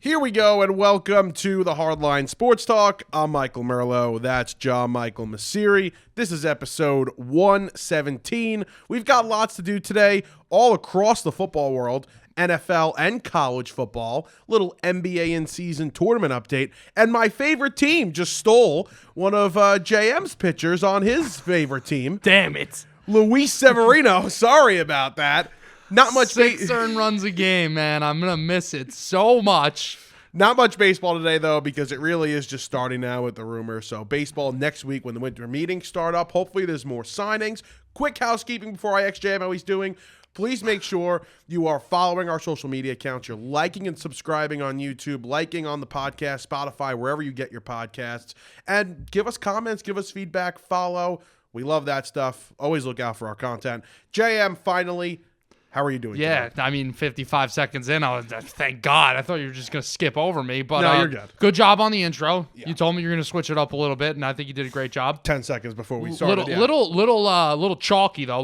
Here we go, and welcome to the Hardline Sports Talk. I'm Michael Merlo. That's John Michael Masiri. This is episode 117. We've got lots to do today, all across the football world, NFL and college football, little NBA in-season tournament update, and my favorite team just stole one of JM's pitchers on his favorite team. Damn it. Luis Severino. Sorry about that. Not much. 6 earned runs a game, man. I'm going to miss it so much. Not much baseball today, though, because it really is just starting now with the rumor. So baseball next week when the winter meetings start up. Hopefully there's more signings. Quick housekeeping before I ask JM how he's doing. Please make sure you are following our social media accounts. You're liking and subscribing on YouTube, liking on the podcast, Spotify, wherever you get your podcasts. And give us comments, give us feedback, follow. We love that stuff. Always look out for our content. JM, finally, how are you doing? Yeah, today? I mean, 55 seconds in, thank God. I thought you were just going to skip over me. But no, you're good. Good job on the intro. Yeah. You told me you're going to switch it up a little bit, and I think you did a great job. 10 seconds before we started. Little chalky though.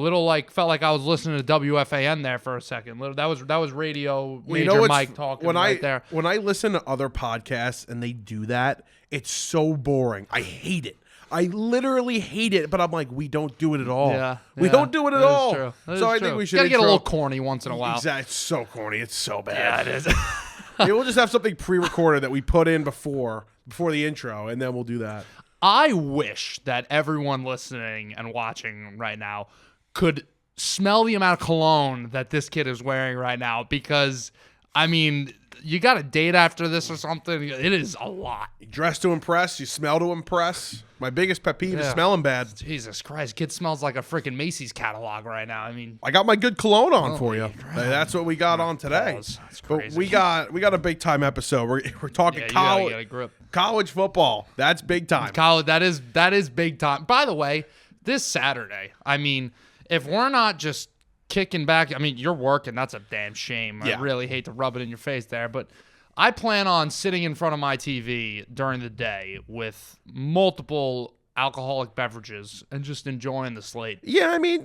Felt like I was listening to WFAN there for a second. That was radio major Mike talking right there. When I listen to other podcasts and they do that, it's so boring. I hate it. I literally hate it, but I'm like, we don't do it at all. Yeah, we don't do it at all. True. So I think we should gotta get a little corny once in a while. Exactly. It's so corny. It's so bad. Yeah, it is. Maybe we'll just have something pre-recorded that we put in before the intro, and then we'll do that. I wish that everyone listening and watching right now could smell the amount of cologne that this kid is wearing right now, because, I mean, you got a date after this or something. It is a lot. You dress to impress. You smell to impress. My biggest pet peeve is smelling bad. Jesus Christ. Kid smells like a freaking Macy's catalog right now. I mean, I got my good cologne on for you. That's what we got on today. That's crazy. But we got a big time episode. We're talking college football. That's big time. College, that is big time. By the way, this Saturday, I mean, if we're not just kicking back, I mean, you're working. That's a damn shame. Yeah. I really hate to rub it in your face there, but I plan on sitting in front of my TV during the day with multiple alcoholic beverages and just enjoying the slate. Yeah, I mean,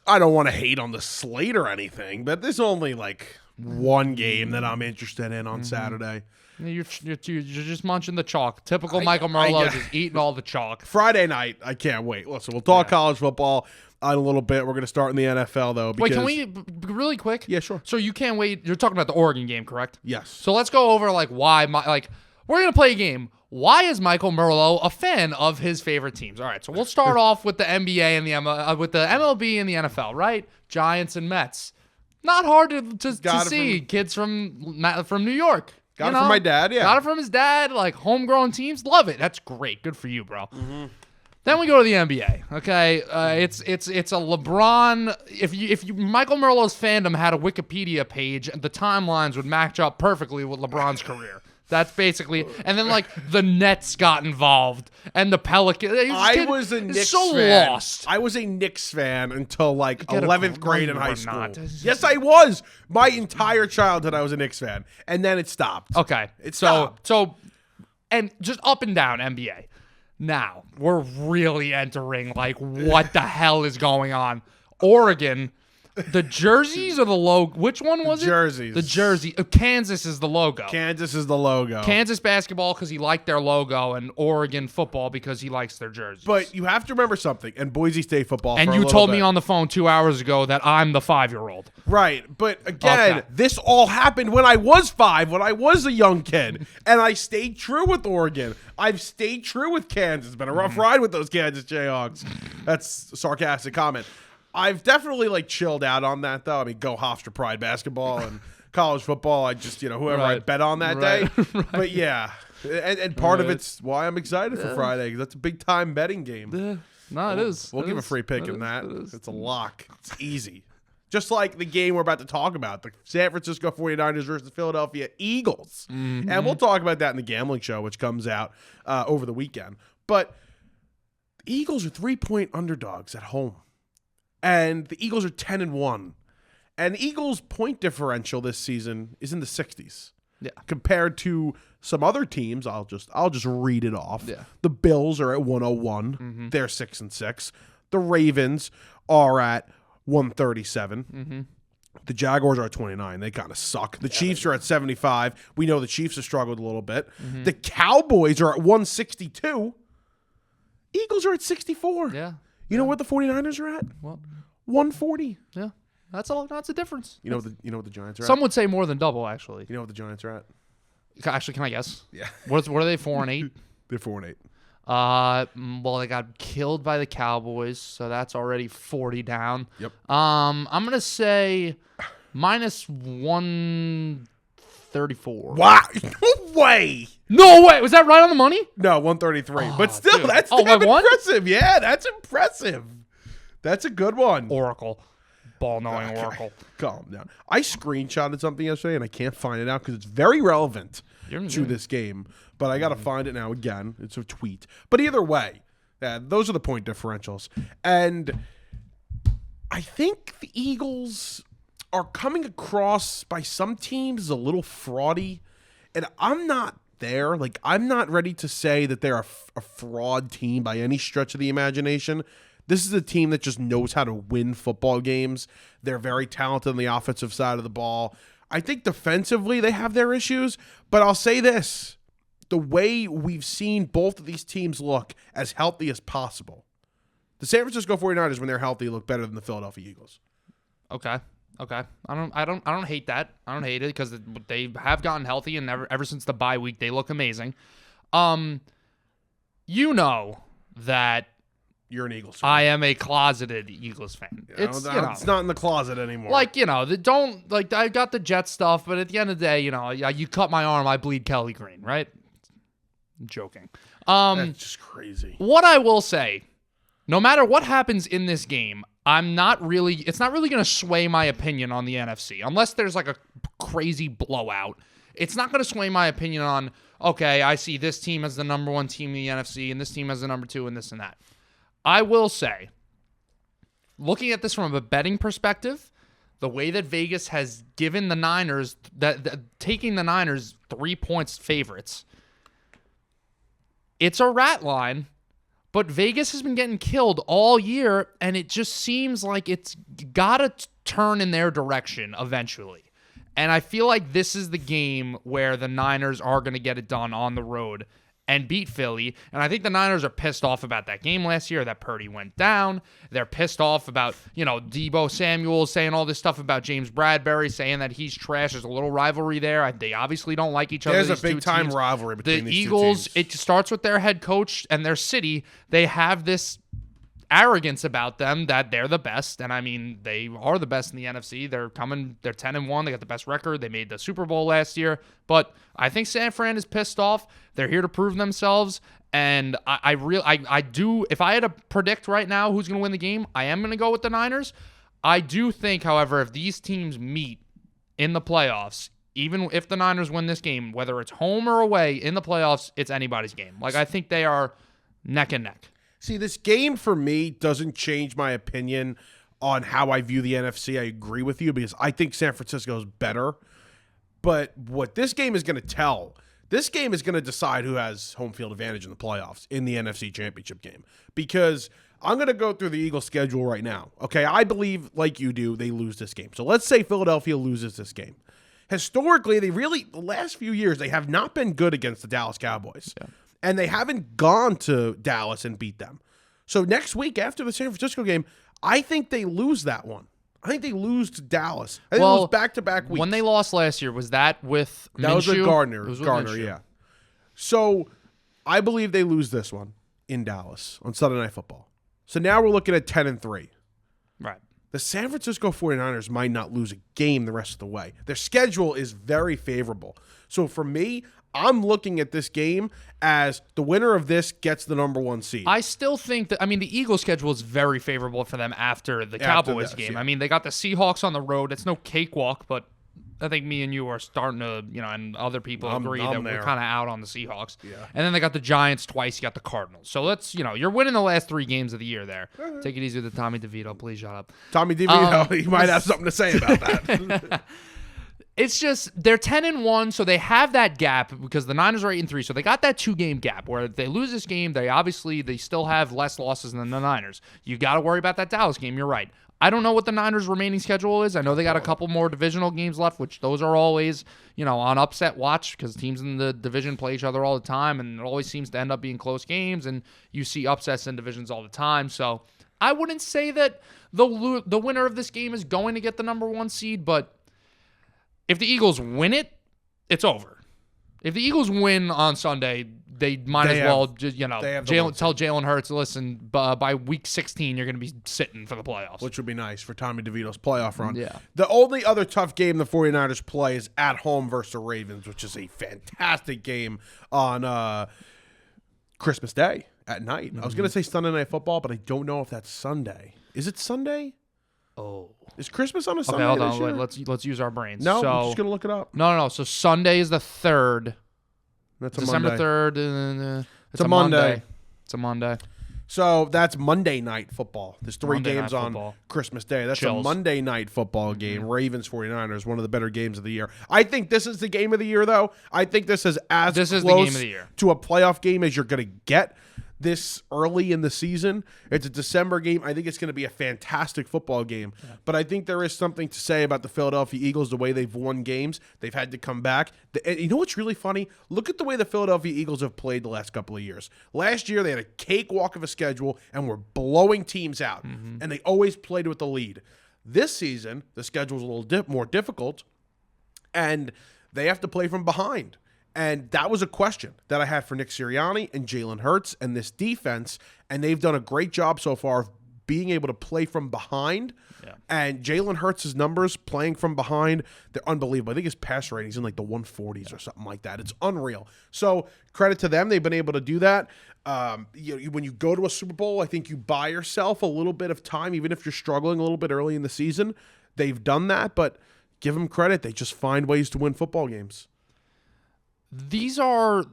I don't want to hate on the slate or anything, but there's only like one game that I'm interested in on Saturday. You're just munching the chalk. Typical Michael Merlo, just eating all the chalk. Friday night, I can't wait. Listen, we'll talk college football in a little bit. We're going to start in the NFL, though. Wait, can we, really quick? Yeah, sure. So you can't wait. You're talking about the Oregon game, correct? Yes. So let's go over why, we're going to play a game. Why is Michael Merlo a fan of his favorite teams? All right, so we'll start off with the NBA and with the MLB and the NFL, right? Giants and Mets. Not hard to see. Kids from New York. Got it from my dad, yeah. Got it from his dad, homegrown teams. Love it. That's great. Good for you, bro. Mm-hmm. Then we go to the NBA. Okay, it's a LeBron. If Michael Merlo's fandom had a Wikipedia page, the timelines would match up perfectly with LeBron's career. That's basically, and then the Nets got involved and the Pelicans. I was a Knicks fan. Lost. I was a Knicks fan until 11th grade in high school. Yes, I was. My entire childhood, I was a Knicks fan, and then it stopped. Okay, it stopped. So, and just up and down NBA. Now we're really entering what the hell is going on? Oregon. The jerseys or the logo? Which one was it? Jerseys. The jersey. Kansas is the logo. Kansas is the logo. Kansas basketball because he liked their logo, and Oregon football because he likes their jerseys. But you have to remember something, and Boise State football. And you told me on the phone 2 hours ago that I'm the 5-year-old. Right, but again, This all happened when I was 5, when I was a young kid, and I stayed true with Oregon. I've stayed true with Kansas. It's been a rough ride with those Kansas Jayhawks. That's a sarcastic comment. I've definitely chilled out on that, though. I mean, go Hofstra Pride basketball and college football. I just, whoever I bet on that day. Right. But yeah, and part of it's why I'm excited for Friday, because that's a big time betting game. It is. We'll give a free pick in that. It's a lock. It's easy. Just like the game we're about to talk about, the San Francisco 49ers versus the Philadelphia Eagles. Mm-hmm. And we'll talk about that in the gambling show, which comes out over the weekend. But the Eagles are 3-point underdogs at home. And the Eagles are 10-1. And the Eagles' point differential this season is in the 60s. Yeah. Compared to some other teams, I'll just read it off. Yeah. The Bills are at 101. Mm-hmm. They're 6-6. The Ravens are at 137. Mm-hmm. The Jaguars are at 29. They kind of suck. The Chiefs are at 75. We know the Chiefs have struggled a little bit. Mm-hmm. The Cowboys are at 162. Eagles are at 64. Yeah. You know what the 49ers are at? Well, 140. yeah. That's a difference. You know what the Giants are Some would say more than double, actually. You know what the Giants are at? Actually, can I guess? Yeah. What are they, 4-8? They're 4-8. Well, they got killed by the Cowboys, so that's already 40 down. Yep. I'm gonna say minus 134. Wow. No way. No way. Was that right on the money? No, 133. But still, dude. that's Oh, damn by one? impressive. Yeah, that's impressive. That's a good one. Oracle. Ball-knowing Oracle. Calm down. I screenshotted something yesterday, and I can't find it out because it's very relevant to this game. But I got to find it now again. It's a tweet. But either way, those are the point differentials. And I think the Eagles are coming across by some teams as a little fraudy. And I'm not there. Like, I'm not ready to say that they're a fraud team by any stretch of the imagination. This is a team that just knows how to win football games. They're very talented on the offensive side of the ball. I think defensively they have their issues, but I'll say this. The way we've seen both of these teams look as healthy as possible. The San Francisco 49ers, when they're healthy, look better than the Philadelphia Eagles. Okay. I don't hate that. I don't hate it because they have gotten healthy, and ever since the bye week, they look amazing. You know that you're an Eagles fan. I am a closeted Eagles fan. It's not in the closet anymore. Like, I got the Jet stuff, but at the end of the day, you cut my arm, I bleed Kelly Green, right? I'm joking. That's just crazy. What I will say, no matter what happens in this game, it's not really going to sway my opinion on the NFC. Unless there's like a crazy blowout. It's not going to sway my opinion on, okay, I see this team as the number one team in the NFC, and this team as the number two, and this and that. I will say, looking at this from a betting perspective, the way that Vegas has given the Niners, taking the Niners 3 points favorites, it's a rat line, but Vegas has been getting killed all year, and it just seems like it's got to turn in their direction eventually. And I feel like this is the game where the Niners are going to get it done on the road and beat Philly. And I think the Niners are pissed off about that game last year that Purdy went down. They're pissed off about, Deebo Samuel saying all this stuff about James Bradbury, saying that he's trash. There's a little rivalry there. They obviously don't like each other. There's a big-time rivalry between these Eagles, two teams. It starts with their head coach and their city. They have this arrogance about them that they're the best, and I mean they are the best in the NFC. They're 10-1. They got the best record. They made the Super Bowl last year, but I think San Fran is pissed off. They're here to prove themselves, and I do. If I had to predict right now who's going to win the game, I am going to go with the Niners. I do think, however, if these teams meet in the playoffs, even if the Niners win this game, whether it's home or away in the playoffs, it's anybody's game. Like, I think they are neck and neck. See, this game for me doesn't change my opinion on how I view the NFC. I agree with you because I think San Francisco is better. But what this game is going to this game is going to decide who has home field advantage in the playoffs in the NFC Championship game. Because I'm going to go through the Eagles' schedule right now. Okay, I believe, like you do, they lose this game. So let's say Philadelphia loses this game. Historically, the last few years, they have not been good against the Dallas Cowboys. Yeah. And they haven't gone to Dallas and beat them. So next week after the San Francisco game, I think they lose that one. I think they lose to Dallas. I think they lose back-to-back weeks. When they lost last year, was that with Minshew? That was with Gardner. It was with Gardner, Minshew. Yeah. So I believe they lose this one in Dallas on Sunday Night Football. So now we're looking at 10-3. Right. The San Francisco 49ers might not lose a game the rest of the way. Their schedule is very favorable. So for me, I'm looking at this game as the winner of this gets the number one seed. I still think that, the Eagles' schedule is very favorable for them after the Cowboys game. Yeah. They got the Seahawks on the road. It's no cakewalk, but I think me and you are starting to, and other people agree that we're kind of out on the Seahawks. Yeah. And then they got the Giants twice. You got the Cardinals. So let's, you're winning the last 3 games of the year there. Take it easy with Tommy DeVito. Please shut up. Tommy DeVito, he might have something to say about that. It's just they're 10-1, so they have that gap because the Niners are 8-3, so they got that 2-game gap where if they lose this game, they still have less losses than the Niners. You got to worry about that Dallas game. You're right. I don't know what the Niners' remaining schedule is. I know they got a couple more divisional games left, which those are always, on upset watch because teams in the division play each other all the time, and it always seems to end up being close games, and you see upsets in divisions all the time. So I wouldn't say that the winner of this game is going to get the number 1 seed, but if the Eagles win it, it's over. If the Eagles win on Sunday, they might as well just, tell Jalen Hurts, listen, by week 16, you're going to be sitting for the playoffs. Which would be nice for Tommy DeVito's playoff run. Yeah. The only other tough game the 49ers play is at home versus the Ravens, which is a fantastic game on Christmas Day at night. I was going to say Sunday Night Football, but I don't know if that's Sunday. Is it Sunday? Oh. Is Christmas on a Sunday? Okay, hold on. Wait, let's use our brains. No, I'm just going to look it up. No. So Sunday is the 3rd. That's a December Monday. 3rd. It's a Monday. It's a Monday. So that's Monday Night Football. There's 3 Monday games Night on Football. Christmas Day. That's Chills. a Monday Night Football game. Ravens 49ers, one of the better games of the year. I think this is the game of the year, though. I think this is as This close is the game of the year. to a playoff game as you're going to get this early in the season. It's a December game. I think it's going to be a fantastic football game. Yeah. But I think there is something to say about the Philadelphia Eagles, the way they've won games. They've had to come back. And you know what's really funny? Look at the way the Philadelphia Eagles have played the last couple of years. Last year, they had a cakewalk of a schedule and were blowing teams out. Mm-hmm. And they always played with the lead. This season, the schedule's a little more difficult, and they have to play from behind. And that was a question that I had for Nick Sirianni and Jalen Hurts and this defense, and they've done a great job so far of being able to play from behind. Yeah. And Jalen Hurts' numbers playing from behind, they're unbelievable. I think his pass rating's in like the 140s or something like that. It's unreal. So credit to them. They've been able to do that. When you go to a Super Bowl, I think you buy yourself a little bit of time, even if you're struggling a little bit early in the season. They've done that, but give them credit. They just find ways to win football games. These are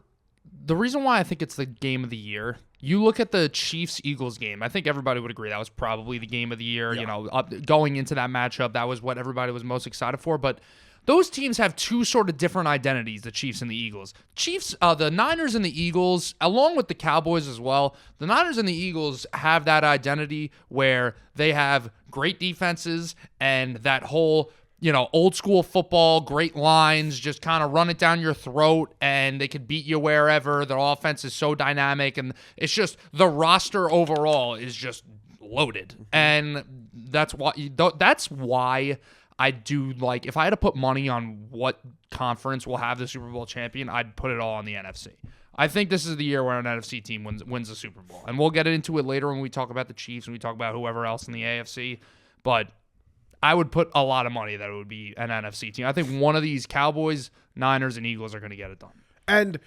the reason why I think it's the game of the year. You look at the Chiefs-Eagles game. I think everybody would agree that was probably the game of the year. Yeah. Going into that matchup, that was what everybody was most excited for. But those teams have 2 sort of different identities, the Chiefs and the Eagles. The Niners and the Eagles, along with the Cowboys as well, the Niners and the Eagles have that identity where they have great defenses and that whole old school football, great lines, just kind of run it down your throat, and they could beat you wherever. Their offense is so dynamic, and it's just the roster overall is just loaded. And that's why I do like, if I had to put money on what conference will have the Super Bowl champion, I'd put it all on the NFC. I think this is the year where an NFC team wins the Super Bowl. And we'll get into it later when we talk about the Chiefs and we talk about whoever else in the AFC. But I would put a lot of money that it would be an NFC team. I think one of these Cowboys, Niners, and Eagles are going to get it done. And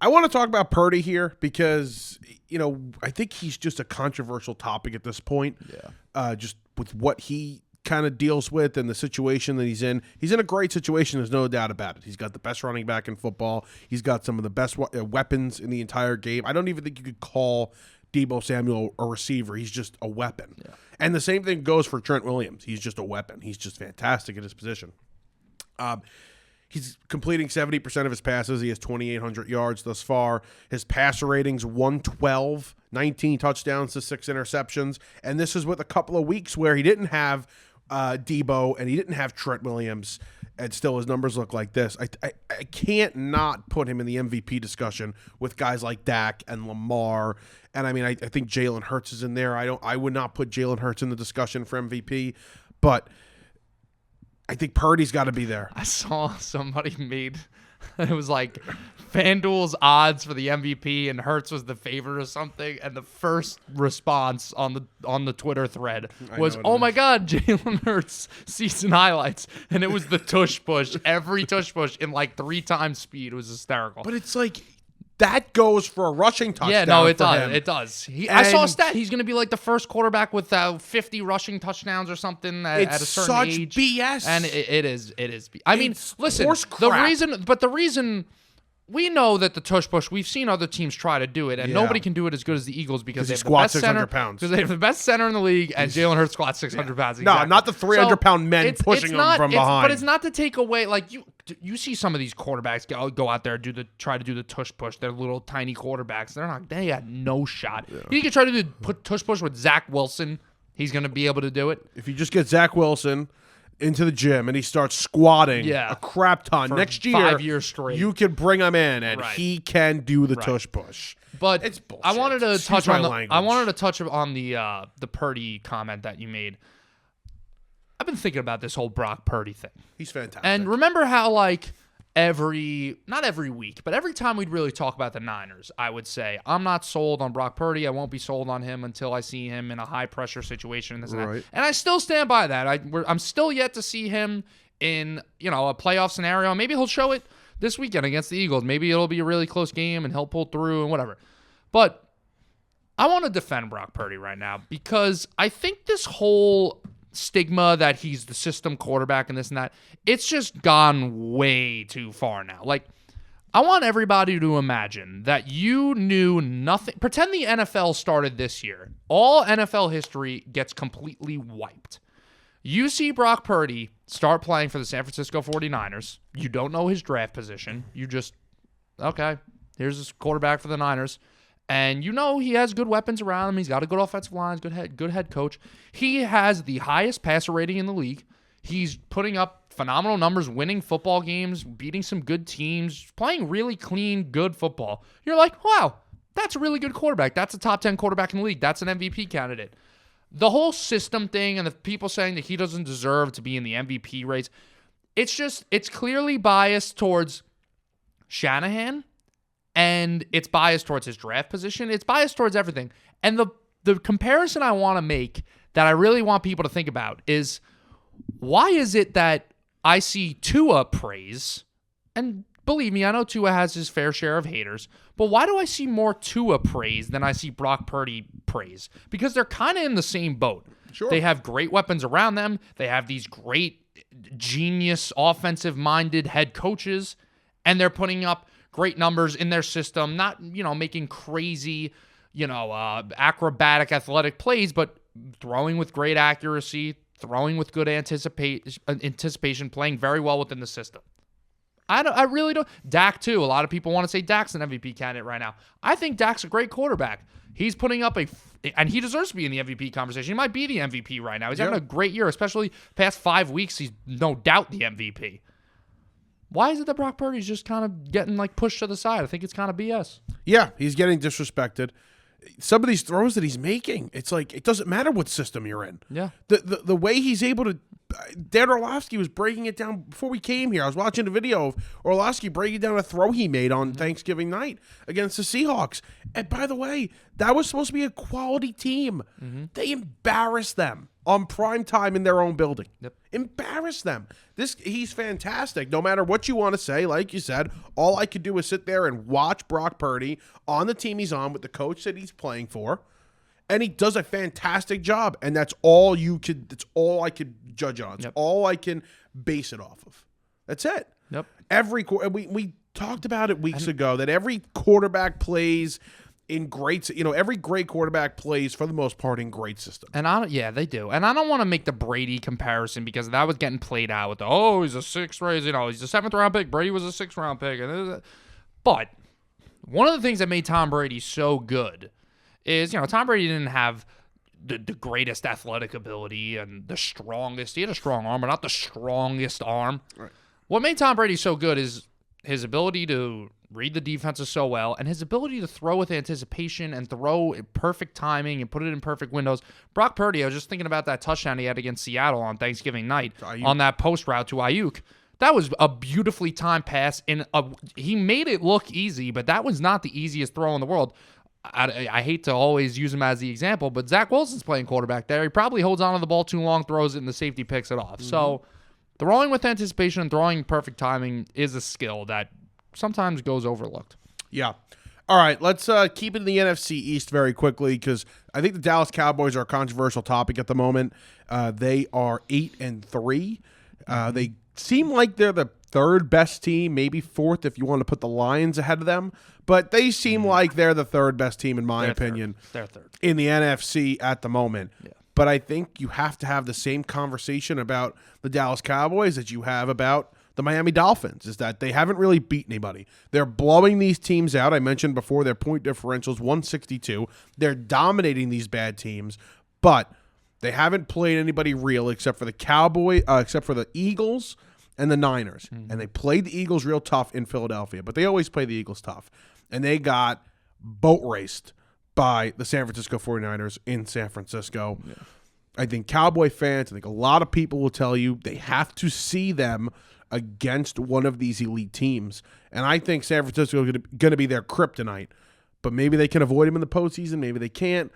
I want to talk about Purdy here because, I think he's just a controversial topic at this point. Yeah. Just with what he kind of deals with and the situation that he's in. He's in a great situation. There's no doubt about it. He's got the best running back in football. He's got some of the best weapons in the entire game. I don't even think you could call Deebo Samuel a receiver. He's just a weapon. Yeah. And the same thing goes for Trent Williams. He's just a weapon. He's just fantastic at his position. He's completing 70% of his passes. He has 2,800 yards thus far. His passer rating's 112, 19 touchdowns to 6 interceptions. And this is with a couple of weeks where he didn't have Deebo and he didn't have Trent Williams, and still his numbers look like this. I can't not put him in the MVP discussion with guys like Dak and Lamar. And I think Jalen Hurts is in there. I would not put Jalen Hurts in the discussion for MVP, but I think Purdy's got to be there. I saw somebody made it was like FanDuel's odds for the MVP and Hurts was the favorite or something, and the first response on the Twitter thread was, "Oh my God, Jalen Hurts season highlights," and it was the tush push, every tush push in like 3 times speed. It was hysterical. But it's like that goes for a rushing touchdown. Yeah, no, it for does. him. It does. I saw a stat. He's going to be like the first quarterback with 50 rushing touchdowns or something at a certain age. It's such BS. And it is. I mean, listen, crap. the reason we know that the tush push, we've seen other teams try to do it, and nobody can do it as good as the Eagles because they have the best 600 center. pounds. Because they have the best center in the league, and Jalen Hurts squats 600 pounds. Exactly. No, not the 300-pound men pushing him from behind. But it's not to take away, like, you see some of these quarterbacks go out there try to do the tush push. They're little tiny quarterbacks. They had no shot. Yeah. You can try to do tush push with Zach Wilson. he's going to be able to do it. If you just get Zach Wilson into the gym and he starts squatting a crap ton For next year, 5 years straight, you can bring him in and he can do the tush push. But it's bullshit. I wanted to touch on language. the Purdy comment that you made. I've been thinking about this whole Brock Purdy thing. He's fantastic. And remember how not every week, but every time we'd really talk about the Niners, I would say, I'm not sold on Brock Purdy. I won't be sold on him until I see him in a high-pressure situation and this and that. And I still stand by that. I'm still yet to see him in, a playoff scenario. Maybe he'll show it this weekend against the Eagles. Maybe it'll be a really close game and he'll pull through and whatever. But I want to defend Brock Purdy right now because I think this whole stigma that he's the system quarterback and this and that, it's just gone way too far now. Like, I want everybody to imagine that you knew nothing. Pretend the NFL started this year. All NFL history gets completely wiped. You see Brock Purdy start playing for the San Francisco 49ers. You don't know his draft position. You just, okay, here's this quarterback for the Niners. And he has good weapons around him. He's got a good offensive line, good head coach. He has the highest passer rating in the league. He's putting up phenomenal numbers, winning football games, beating some good teams, playing really clean, good football. You're like, wow, that's a really good quarterback. That's a top 10 quarterback in the league. That's an MVP candidate. The whole system thing and the people saying that he doesn't deserve to be in the MVP race, it's clearly biased towards Shanahan. And it's biased towards his draft position. It's biased towards everything. And the comparison I want to make that I really want people to think about is, why is it that I see Tua praise, and believe me, I know Tua has his fair share of haters, but why do I see more Tua praise than I see Brock Purdy praise? Because they're kind of in the same boat. Sure. They have great weapons around them. They have these great, genius, offensive-minded head coaches, and they're putting up great numbers in their system, not, making crazy, acrobatic athletic plays, but throwing with great accuracy, throwing with good anticipation, playing very well within the system. I really don't. Dak, too. A lot of people want to say Dak's an MVP candidate right now. I think Dak's a great quarterback. He's putting up and he deserves to be in the MVP conversation. He might be the MVP right now. He's having a great year, especially past 5 weeks. He's no doubt the MVP. Why is it that Brock Purdy's just kind of getting pushed to the side? I think it's kind of BS. Yeah, he's getting disrespected. Some of these throws that he's making, it's like it doesn't matter what system you're in. Yeah. The way he's able to, Dan Orlovsky was breaking it down before we came here. I was watching a video of Orlovsky breaking down a throw he made on Thanksgiving night against the Seahawks. And by the way, that was supposed to be a quality team. They embarrassed them on prime time in their own building. Yep. Embarrass them. He's fantastic. No matter what you want to say, like you said, all I could do is sit there and watch Brock Purdy on the team he's on with the coach that he's playing for, and he does a fantastic job. And that's all I could judge on. It's all I can base it off of. That's it. Yep. We talked about it weeks ago that every quarterback plays in every great quarterback plays for the most part in great systems. And they do. And I don't want to make the Brady comparison because that was getting played out with he's a 6th raise, he's a 7th round pick. Brady was a 6th round pick. But one of the things that made Tom Brady so good is, Tom Brady didn't have the greatest athletic ability and the strongest. He had a strong arm, but not the strongest arm. Right. What made Tom Brady so good is his ability to read the defenses so well, and his ability to throw with anticipation and throw in perfect timing and put it in perfect windows. Brock Purdy, I was just thinking about that touchdown he had against Seattle on Thanksgiving night on that post route to Ayuk. That was a beautifully timed pass. He made it look easy, but that was not the easiest throw in the world. I hate to always use him as the example, but Zach Wilson's playing quarterback there. He probably holds on to the ball too long, throws it, and the safety picks it off. So throwing with anticipation and throwing perfect timing is a skill that sometimes goes overlooked. Yeah. All right, let's keep it in the NFC East very quickly because I think the Dallas Cowboys are a controversial topic at the moment. They are 8-3. They seem like they're the third best team, maybe fourth if you want to put the Lions ahead of them. But they seem like they're the third best team, in my opinion, They're third in the NFC at the moment. Yeah. But I think you have to have the same conversation about the Dallas Cowboys that you have about the Miami Dolphins, is that they haven't really beat anybody. They're blowing these teams out. I mentioned before their point differential is 162. They're dominating these bad teams, but They haven't played anybody real except for the Eagles and the Niners. Mm-hmm. And they played the Eagles real tough in Philadelphia, but they always play the Eagles tough. And they got boat raced by the San Francisco 49ers in San Francisco. Yeah. I think Cowboy fans, I think a lot of people will tell you they have to see them against one of these elite teams. And I think San Francisco is going to be their kryptonite. But maybe they can avoid them in the postseason. Maybe they can't.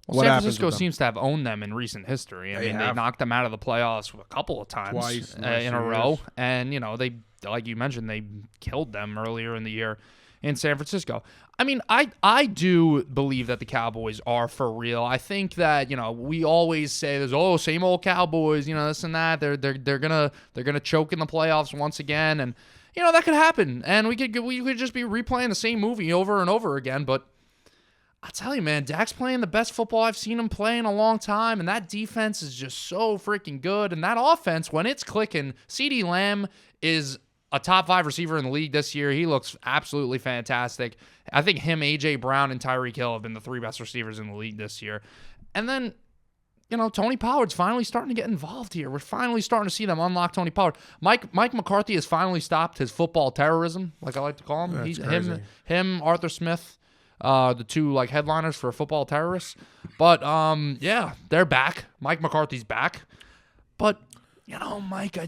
Well, San Francisco seems to have owned them in recent history. I mean, they knocked them out of the playoffs a couple of times. Twice in a row. And, they, like you mentioned, they killed them earlier in the year in San Francisco. I mean, I do believe that the Cowboys are for real. I think that, we always say there's same old Cowboys, this and that. They're gonna choke in the playoffs once again, and that could happen. And we could just be replaying the same movie over and over again. But I'll tell you, man, Dak's playing the best football I've seen him play in a long time, and that defense is just so freaking good. And that offense, when it's clicking, CeeDee Lamb is a top 5 receiver in the league this year. He looks absolutely fantastic. I think him, A.J. Brown, and Tyreek Hill have been the 3 best receivers in the league this year. And then, Tony Pollard's finally starting to get involved here. We're finally starting to see them unlock Tony Pollard. Mike McCarthy has finally stopped his football terrorism, like I like to call him. That's crazy. Him, Arthur Smith, the 2 headliners for football terrorists. But they're back. Mike McCarthy's back. But Mike,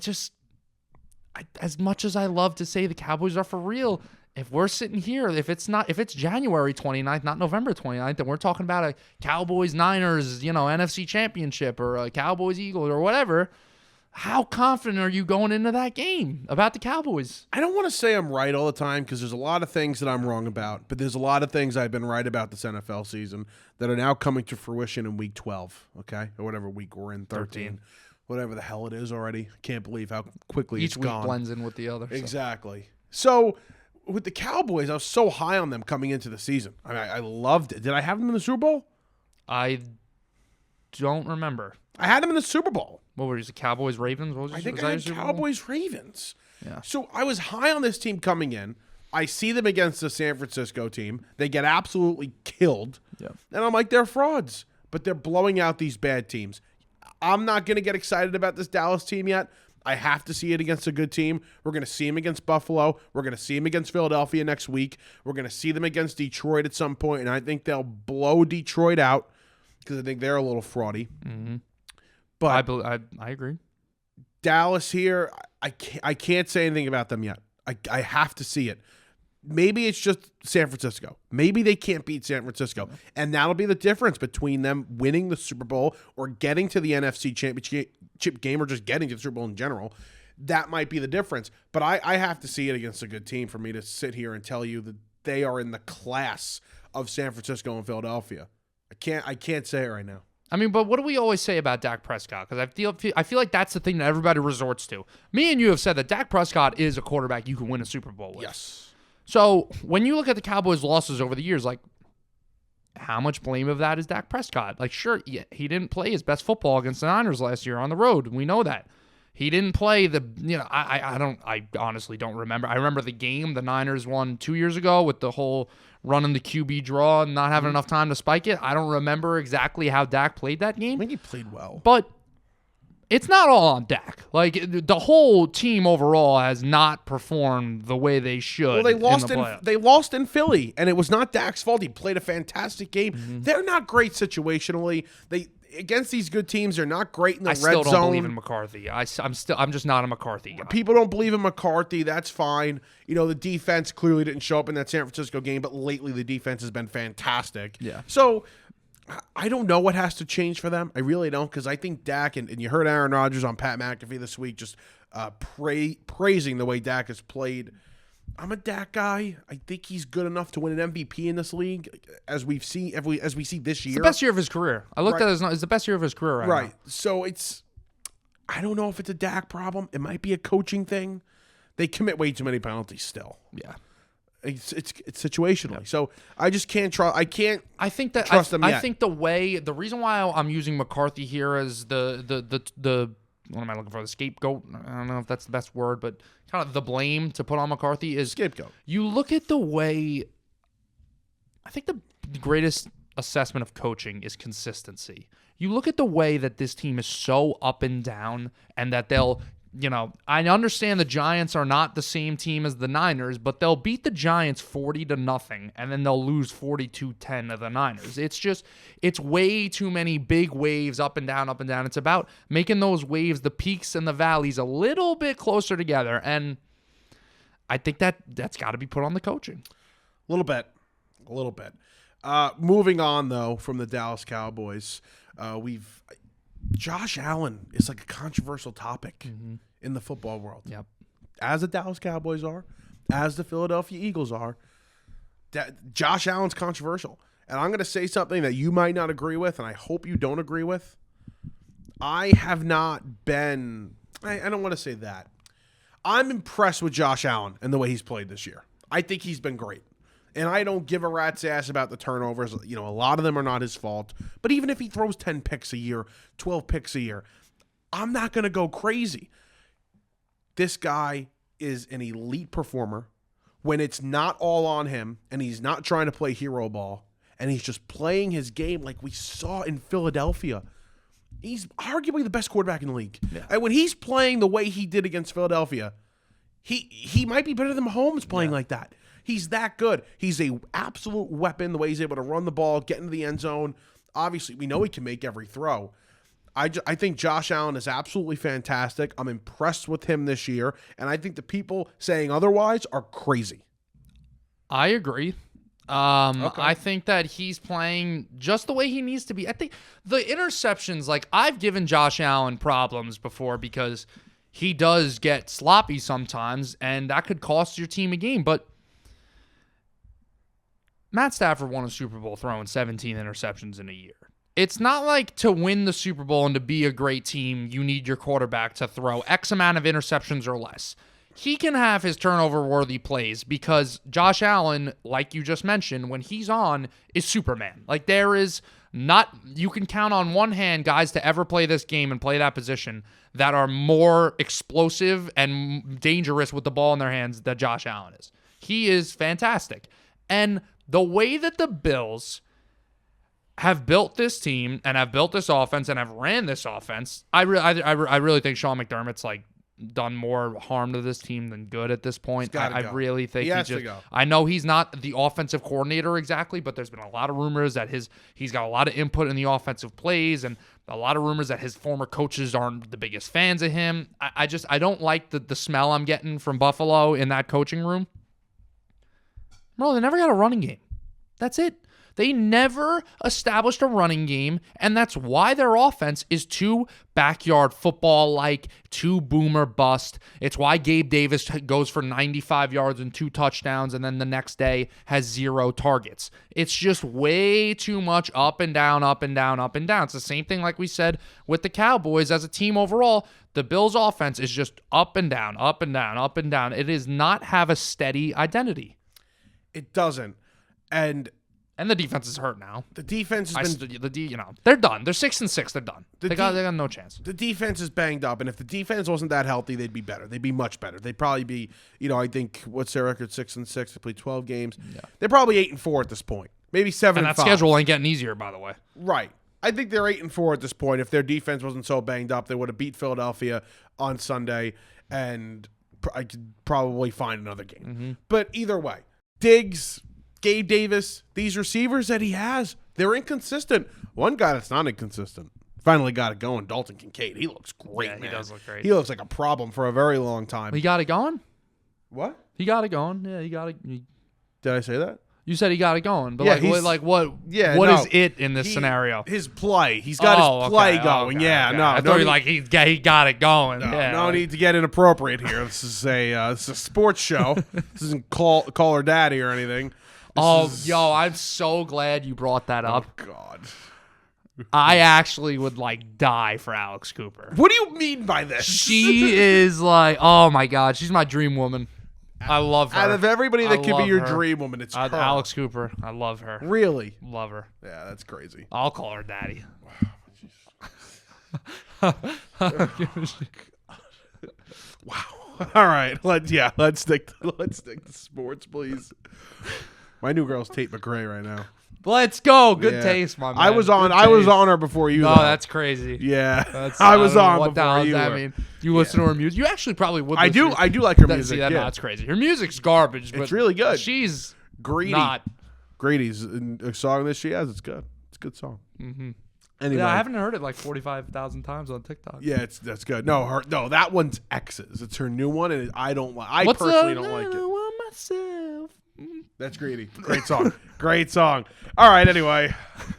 as much as I love to say the Cowboys are for real, if we're sitting here, if it's January 29th, not November 29th, and we're talking about a Cowboys-Niners, NFC championship or a Cowboys-Eagles or whatever, how confident are you going into that game about the Cowboys? I don't want to say I'm right all the time because there's a lot of things that I'm wrong about, but there's a lot of things I've been right about this NFL season that are now coming to fruition in week 12, okay? Or whatever week we're in, 13. Whatever the hell it is already. I can't believe how quickly it's gone. Each week blends in with the other. Exactly. So with the Cowboys, I was so high on them coming into the season. I mean, I loved it. Did I have them in the Super Bowl? I don't remember. I had them in the Super Bowl. What were you, the Cowboys, Ravens? I think I had Cowboys, Ravens. Yeah. So I was high on this team coming in. I see them against the San Francisco team. They get absolutely killed. Yeah. And I'm like, they're frauds. But they're blowing out these bad teams. I'm not going to get excited about this Dallas team yet. I have to see it against a good team. We're going to see them against Buffalo. We're going to see them against Philadelphia next week. We're going to see them against Detroit at some point, and I think they'll blow Detroit out because I think they're a little fraudy. Mm-hmm. But I agree. Dallas here, I can't say anything about them yet. I have to see it. Maybe it's just San Francisco. Maybe they can't beat San Francisco. And that'll be the difference between them winning the Super Bowl or getting to the NFC Championship game or just getting to the Super Bowl in general. That might be the difference. But I have to see it against a good team for me to sit here and tell you that they are in the class of San Francisco and Philadelphia. I can't say it right now. I mean, but what do we always say about Dak Prescott? Because I feel like that's the thing that everybody resorts to. Me and you have said that Dak Prescott is a quarterback you can win a Super Bowl with. Yes. So when you look at the Cowboys' losses over the years, how much blame of that is Dak Prescott? Sure, he didn't play his best football against the Niners last year on the road. We know that. He didn't play I honestly don't remember. I remember the game the Niners won 2 years ago with the whole running the QB draw and not having enough time to spike it. I don't remember exactly how Dak played that game. I think he played well. But it's not all on Dak. The whole team overall has not performed the way they should. Well, they lost in Philly, and it was not Dak's fault. He played a fantastic game. Mm-hmm. They're not great situationally. Against these good teams, they're not great in the red zone. I still don't believe in McCarthy. I'm just not a McCarthy guy. People don't believe in McCarthy. That's fine. The defense clearly didn't show up in that San Francisco game, but lately the defense has been fantastic. Yeah. So I don't know what has to change for them. I really don't, because I think Dak, and you heard Aaron Rodgers on Pat McAfee this week just praising the way Dak has played. I'm a Dak guy. I think he's good enough to win an MVP in this league, as we see this year. It's the best year of his career. I looked at it as it's the best year of his career right now. So I don't know if it's a Dak problem. It might be a coaching thing. They commit way too many penalties still. Yeah. It's situationally. Yeah. So I just can't trust. I think that trust them yet. I think the reason why I'm using McCarthy here as the what am I looking for? The scapegoat? I don't know if that's the best word, but kind of the blame to put on McCarthy is scapegoat. You look at the way. I think the greatest assessment of coaching is consistency. You look at the way that this team is so up and down, and that they'll, I understand the Giants are not the same team as the Niners, but they'll beat the Giants 40-0, and then they'll lose 42-10 to the Niners. It's way too many big waves up and down, up and down. It's about making those waves, the peaks and the valleys, a little bit closer together, and I think that's got to be put on the coaching. A little bit. Moving on, though, from the Dallas Cowboys, Josh Allen is like a controversial topic in the football world. Yep. As the Dallas Cowboys are, as the Philadelphia Eagles are, Josh Allen's controversial. And I'm going to say something that you might not agree with, and I hope you don't agree with. I have not been – I don't want to say that. I'm impressed with Josh Allen and the way he's played this year. I think he's been great. And I don't give a rat's ass about the turnovers. A lot of them are not his fault. But even if he throws 10 picks a year, 12 picks a year, I'm not going to go crazy. This guy is an elite performer when it's not all on him and he's not trying to play hero ball and he's just playing his game like we saw in Philadelphia. He's arguably the best quarterback in the league. Yeah. And when he's playing the way he did against Philadelphia, he might be better than Mahomes playing like that. He's that good. He's a absolute weapon, the way he's able to run the ball, get into the end zone. Obviously, we know he can make every throw. I think Josh Allen is absolutely fantastic. I'm impressed with him this year, and I think the people saying otherwise are crazy. I agree. Okay. I think that he's playing just the way he needs to be. I think the interceptions, like I've given Josh Allen problems before because he does get sloppy sometimes, and that could cost your team a game, but Matt Stafford won a Super Bowl throwing 17 interceptions in a year. It's not like to win the Super Bowl and to be a great team, you need your quarterback to throw X amount of interceptions or less. He can have his turnover-worthy plays because Josh Allen, like you just mentioned, when he's on, is Superman. Like there is not, you can count on one hand guys to ever play this game and play that position that are more explosive and dangerous with the ball in their hands than Josh Allen is. He is fantastic. And the way that the Bills have built this team and have built this offense and have ran this offense, I really think Sean McDermott's like done more harm to this team than good at this point. I really think he has to go. I know he's not the offensive coordinator exactly, but there's been a lot of rumors that he's got a lot of input in the offensive plays, and a lot of rumors that his former coaches aren't the biggest fans of him. I don't like the smell I'm getting from Buffalo in that coaching room. Bro, they never got a running game. That's it. They never established a running game, and that's why their offense is too backyard football-like, too boomer bust. It's why Gabe Davis goes for 95 yards and 2 touchdowns, and then the next day has 0 targets. It's just way too much up and down, up and down, up and down. It's the same thing like we said with the Cowboys as a team overall. The Bills' offense is just up and down, up and down, up and down. It does not have a steady identity. It doesn't. And the defense is hurt now. The defense has been... they're done. They're 6-6. They're done. They got no chance. The defense is banged up, and if the defense wasn't that healthy, they'd be better. They'd be much better. They'd probably be, I think, what's their record? 6-6. They played 12 games. Yeah. They're probably 8-4 at this point. Maybe 7-5. And that schedule ain't getting easier, by the way. Right. I think they're 8-4 at this point. If their defense wasn't so banged up, they would have beat Philadelphia on Sunday, and I could probably find another game. Mm-hmm. But either way, Diggs, Gabe Davis, these receivers that he has, they're inconsistent. One guy that's not inconsistent finally got it going, Dalton Kincaid. He looks great, man. He does look great. He looks like a problem for a very long time. He got it going? What? He got it going. Yeah, he got it. Did I say that? You said he got it going, but what is it in this scenario? His play. He's got his play going. Okay, okay. I thought you he got it going. No need to get inappropriate here. This is a sports show. This isn't call her daddy or anything. I'm so glad you brought that up. Oh, God. I actually would die for Alex Cooper. What do you mean by this? She is oh my God, she's my dream woman. I love her. Out of everybody that could be your dream woman, it's her. Alex Cooper. I love her. Really? Love her. Yeah, that's crazy. I'll call her daddy. Wow. All right. Let's stick to sports, please. My new girl's Tate McRae right now. Let's go. Good Yeah. taste, my man. I was on her before you. No, though. that's crazy. Yeah, I was on what the before hell you. does that were. mean? You listen to her music. You actually probably would. I listen do. to- I do like her that- music. See that? Yeah. No, it's crazy. Her music's garbage. But It's really good. She's Greedy. not. Greedy's a song that she has. It's good. It's a good song. Mm-hmm. Anyway, Yeah, I haven't heard it like 45,000 times on TikTok. yeah, that's good. No, that one's X's. It's her new one, and I don't like. I What's personally don't like it. Myself. That's Greedy. Great song. Great song. All right. Anyway,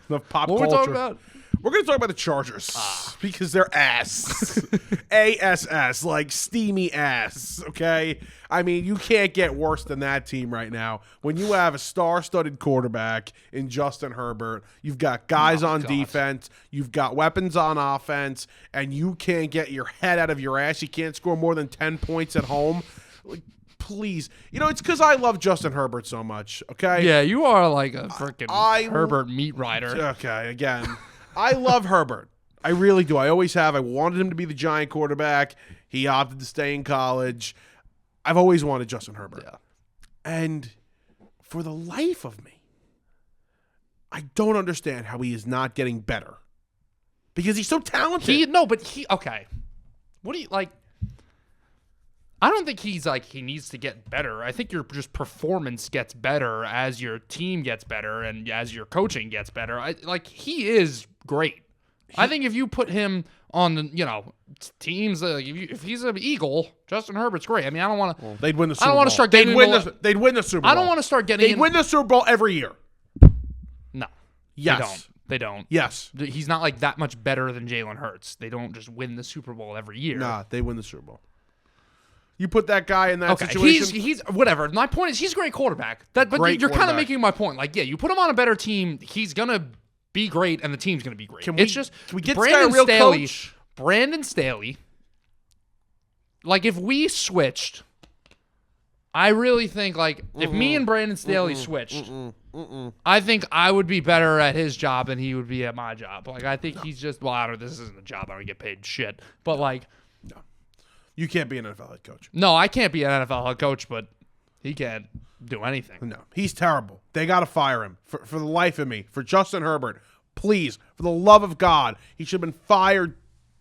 the pop What culture. we're talking about? We're going to talk about the Chargers because they're ass. ASS, like steamy ass, okay? I mean, you can't get worse than that team right now. When you have a star-studded quarterback in Justin Herbert, you've got guys on defense, you've got weapons on offense, and you can't get your head out of your ass. You can't score more than 10 points at home. Like, please. You know, it's because I love Justin Herbert so much, okay? Yeah, you are like a freaking Herbert meat rider. Okay, again. I love Herbert. I really do. I always have. I wanted him to be the Giant quarterback. He opted to stay in college. I've always wanted Justin Herbert. Yeah. And for the life of me, I don't understand how he is not getting better. Because he's so talented. Okay. What do you like? I don't think he's like he needs to get better. I think your just performance gets better as your team gets better and as your coaching gets better. He is great. I think if you put him on the teams, if he's an Eagle, Justin Herbert's great. I mean, I don't want to. They'd win the Super I don't Bowl. want to start getting. They'd win the Super Bowl. I don't want to start getting. They'd win the Super Bowl every year. No. Yes. They don't. Yes. He's not like that much better than Jalen Hurts. They don't just win the Super Bowl every year. Nah, they win the Super Bowl. You put that guy in that Okay, situation. he's whatever. My point is he's a great quarterback. But Great you're kind of quarterback. making my point. Like, yeah, you put him on a better team, he's gonna be great, and the team's gonna be great. Can It's just we get this guy a real coach? Brandon Staley. Like, if we switched, I really think if me and Brandon Staley switched, I think I would be better at his job than he would be at my job. Like, I think he's just this isn't a job. I don't get paid shit. But No. You can't be an NFL head coach. no, I can't be an NFL head coach, but he can't do anything. No, he's terrible. They got to fire him for the life of me. For Justin Herbert, please, for the love of God, he should have been fired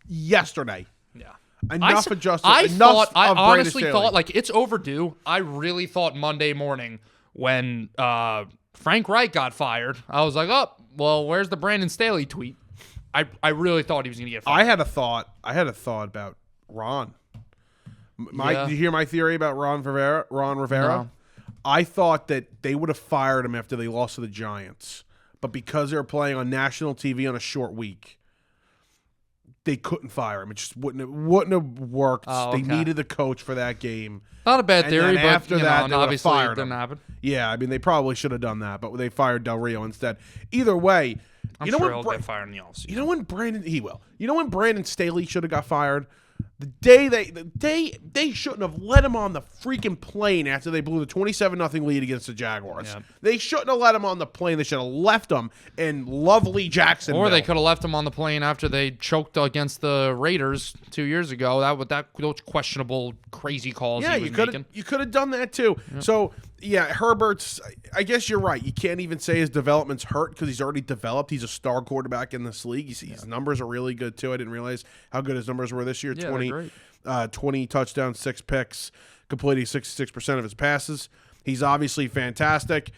yesterday. Yeah. Enough of Justin. I enough honestly Brandon thought Staley. it's overdue. I really thought Monday morning when Frank Reich got fired, I was like, oh, well, where's the Brandon Staley tweet? I really thought he was going to get fired. I had a thought about Ron. Did you hear my theory about Ron Rivera? No. I thought that they would have fired him after they lost to the Giants, but because they were playing on national TV on a short week, they couldn't fire him. It just wouldn't have worked. Oh, They okay. needed the coach for that game. Not a bad And theory, then but after that, they would've obviously fired it didn't him. happen. Yeah, I mean they probably should have done that, but they fired Del Rio instead. Either way, I'm you know sure when he'll get fired in the offseason. you know when Brandon he will. You know when Brandon Staley should have got fired? The day they shouldn't have let him on the freaking plane after they blew the 27-0 lead against the Jaguars. Yep. They shouldn't have let him on the plane. They should have left him in lovely Jacksonville. Or they could have left him on the plane after they choked against the Raiders 2 years ago. Those questionable, crazy calls Yeah, he was you could making. have done that too. Yep. So yeah, Herbert's. I guess you're right. You can't even say his development's hurt because he's already developed. He's a star quarterback in this league. His numbers are really good too. I didn't realize how good his numbers were this year. Yeah, 20 touchdowns, 6 picks, completing 66% of his passes. He's obviously fantastic.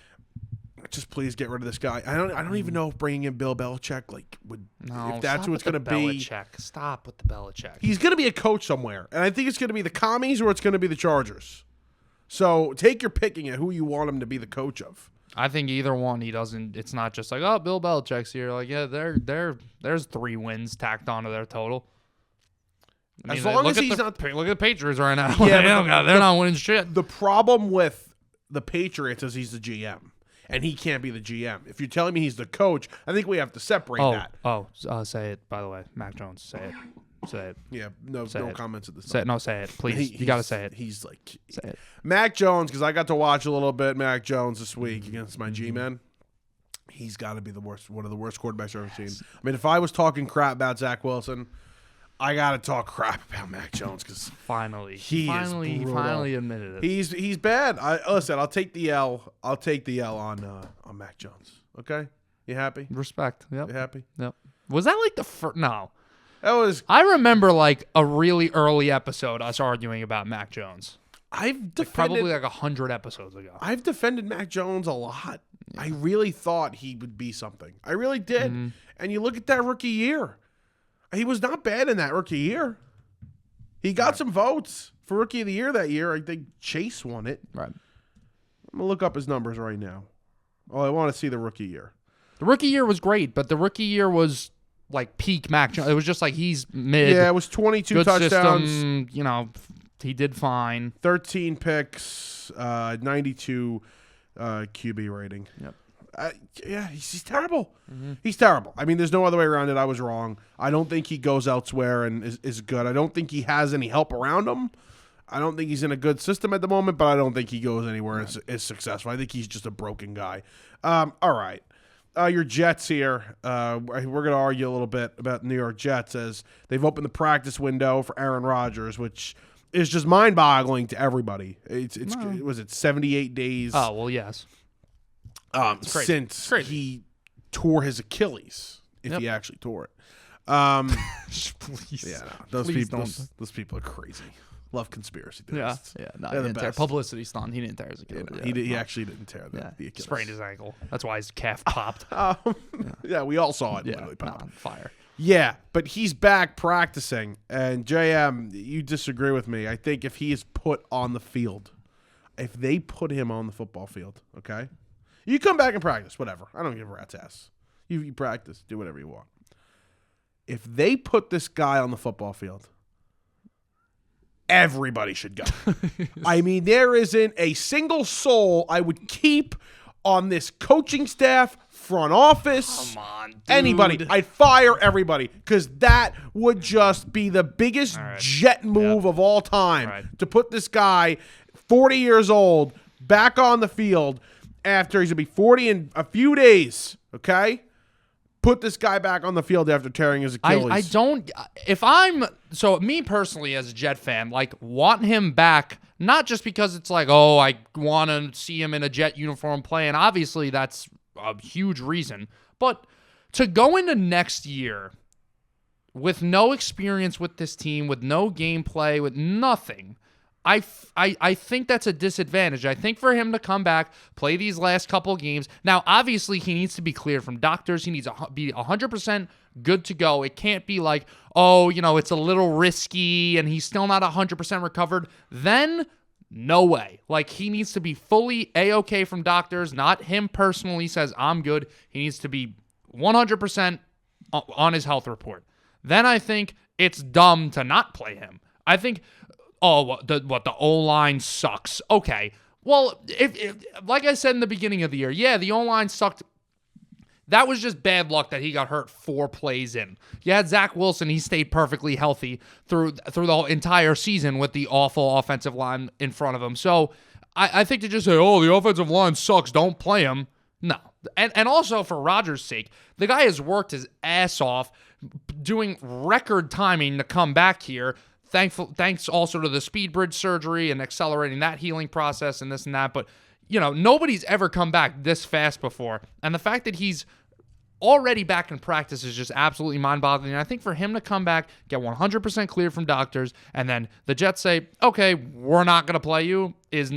Just please get rid of this guy. I don't even know if bringing in Bill Belichick if that's who it's going to be. Stop with the Belichick. He's going to be a coach somewhere, and I think it's going to be the Commies or it's going to be the Chargers. So take your picking at who you want him to be the coach of. I think either one he doesn't. It's not just like, oh, Bill Belichick's here. Like, yeah, there's 3 wins tacked onto their total. I mean, as long as he's not. Look at the Patriots right now. Yeah, they're not winning shit. The problem with the Patriots is he's the GM, and he can't be the GM. If you're telling me he's the coach, I think we have to separate that. Say it. By the way, Mac Jones, say it. Say it. Yeah, no comments at this time. Say it, please. You got to say it. He's like say it. Mac Jones, because I got to watch a little bit Mac Jones this week against my G-men. He's got to be one of the worst quarterbacks I've ever seen. I mean, if I was talking crap about Zach Wilson, I got to talk crap about Mac Jones because he finally admitted it. He's bad. Listen, I'll take the L. I'll take the L on Mac Jones. Okay. You happy? Respect. Yep. You happy? Yep. Was that like the first? No. That was. I remember like a really early episode us arguing about Mac Jones. I've defended Probably like 100 episodes ago. I've defended Mac Jones a lot. Yeah. I really thought he would be something. I really did. Mm-hmm. And you look at that rookie year. He was not bad in that rookie year. He got some votes for rookie of the year that year. I think Chase won it. Right. I'm going to look up his numbers right now. Oh, I want to see the rookie year. The rookie year was great, but the rookie year was like peak Mac Jones. It was just like he's mid. Yeah, it was 22 good touchdowns. System, you know, he did fine. 13 picks, 92 QB rating. Yep. Yeah, he's terrible. Mm-hmm. He's terrible. I mean, there's no other way around it. I was wrong. I don't think he goes elsewhere and is good. I don't think he has any help around him. I don't think he's in a good system at the moment, but I don't think he goes anywhere and is successful. I think he's just a broken guy. All right. Your Jets here. We're going to argue a little bit about New York Jets as they've opened the practice window for Aaron Rodgers, which is just mind-boggling to everybody. Was it 78 days? Oh, well, yes. Since he tore his Achilles, if he actually tore it. Please. Yeah, no, those people are crazy. Love conspiracy theorists. Yeah. No, he didn't tear. Publicity stunt. He didn't tear his Achilles. He actually didn't tear the Achilles. Sprained his ankle. That's why his calf popped. Yeah, we all saw it literally pop. On fire. Yeah, but he's back practicing. And JM, you disagree with me. I think if he is put on the field, if they put him on the football field, okay? You come back and practice, whatever. I don't give a rat's ass. You practice, do whatever you want. If they put this guy on the football field, everybody should go. I mean, there isn't a single soul I would keep on this coaching staff, front office, come on, dude. Anybody. I'd fire everybody because that would just be the biggest jet move of all time to put this guy, 40 years old, back on the field after he's going to be 40 in a few days, okay? Put this guy back on the field after tearing his Achilles. I don't. If I'm so me personally as a Jet fan, like want him back, not just because it's like, oh, I want to see him in a Jet uniform playing. Obviously, that's a huge reason. But to go into next year with no experience with this team, with no gameplay, with nothing, I think that's a disadvantage. I think for him to come back, play these last couple of games. Now, obviously, he needs to be cleared from doctors. He needs to be 100% good to go. It can't be like, oh, you know, it's a little risky and he's still not 100% recovered. Then, no way. Like, he needs to be fully A-okay from doctors, not him personally says, I'm good. He needs to be 100% on his health report. Then I think it's dumb to not play him. I think... Oh, the O-line sucks. Okay. Well, if like I said in the beginning of the year, yeah, the O-line sucked. That was just bad luck that he got hurt 4 plays in. You had Zach Wilson. He stayed perfectly healthy through the whole entire season with the awful offensive line in front of him. So I think to just say, oh, the offensive line sucks, don't play him. No. And also for Rodgers' sake, the guy has worked his ass off doing record timing to come back here. Thanks also to the speed bridge surgery and accelerating that healing process and this and that. But, you know, nobody's ever come back this fast before. And the fact that he's already back in practice is just absolutely mind-boggling. And I think for him to come back, get 100% cleared from doctors, and then the Jets say, okay, we're not going to play you, is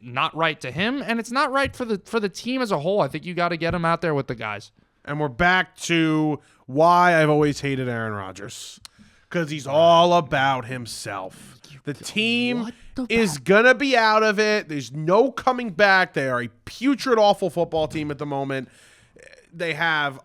not right to him. And it's not right for the team as a whole. I think you got to get him out there with the guys. And we're back to why I've always hated Aaron Rodgers. Because he's all about himself. The team is going to be out of it. There's no coming back. They are a putrid, awful football team at the moment. They have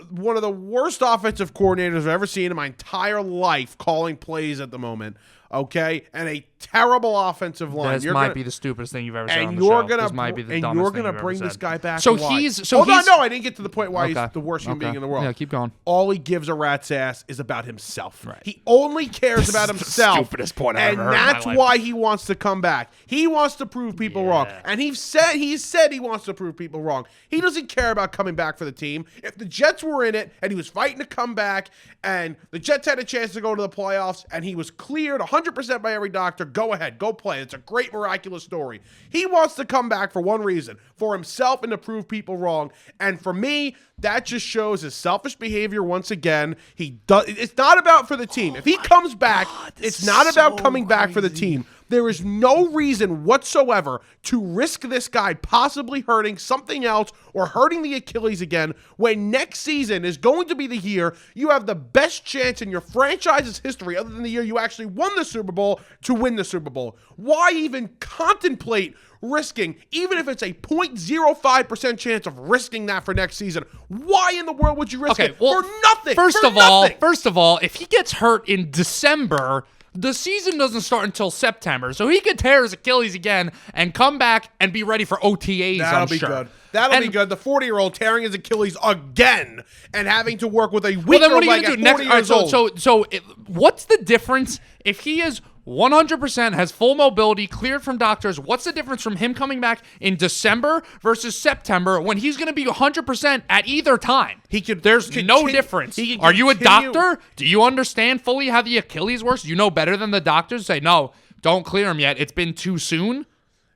one of the worst offensive coordinators I've ever seen in my entire life calling plays at the moment. Okay? And a terrible offensive line. This might be the stupidest thing you've ever said on the show. This might be the dumbest thing you've ever said. And you're going to bring this guy back. So Hold on, no, I didn't get to the point why he's the worst human being in the world. Yeah, keep going. All he gives a rat's ass is about himself. Right. He only cares about himself. The stupidest point I've ever heard. And that's why he wants to come back. He wants to prove people wrong. And he said he wants to prove people wrong. He doesn't care about coming back for the team. If the Jets were in it and he was fighting to come back and the Jets had a chance to go to the playoffs and he was cleared 100% by every doctor, go ahead. Go play. It's a great, miraculous story. He wants to come back for one reason, for himself and to prove people wrong. And for me, that just shows his selfish behavior once again. It's not about for the team. If he comes back, it's not about coming back for the team. There is no reason whatsoever to risk this guy possibly hurting something else or hurting the Achilles again when next season is going to be the year you have the best chance in your franchise's history, other than the year you actually won the Super Bowl, to win the Super Bowl. Why even contemplate risking, even if it's a 0.05% chance of risking that for next season? Why in the world would you risk it? For nothing. First of all, if he gets hurt in December, the season doesn't start until September, so he could tear his Achilles again and come back and be ready for OTAs. That'll be good. That'll be good. The 40-year-old tearing his Achilles again and having to work with a weaker leg at 40 years old. So what's the difference if he is 100% has full mobility, cleared from doctors? What's the difference from him coming back in December versus September when he's going to be 100% at either time? There's no difference. Are you a doctor? Do you understand fully how the Achilles works? Do you know better than the doctors? Say, no, don't clear him yet. It's been too soon.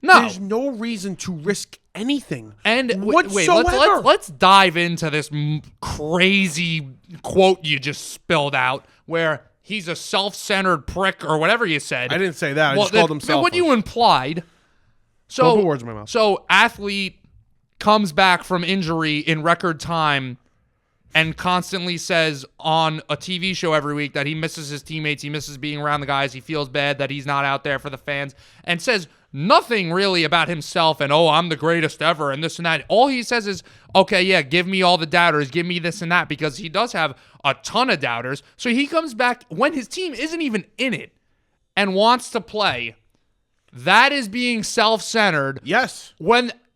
No. There's no reason to risk anything. And wait, let's dive into this crazy quote you just spilled out where he's a self-centered prick or whatever you said. I didn't say that. I just called him selfish. What you implied. Don't put words in my mouth. So athlete comes back from injury in record time and constantly says on a TV show every week that he misses his teammates, he misses being around the guys, he feels bad that he's not out there for the fans, and says nothing really about himself and, oh, I'm the greatest ever and this and that. All he says is, okay, yeah, give me all the doubters, give me this and that, because he does have a ton of doubters. So he comes back when his team isn't even in it and wants to play. That is being self-centered. Yes.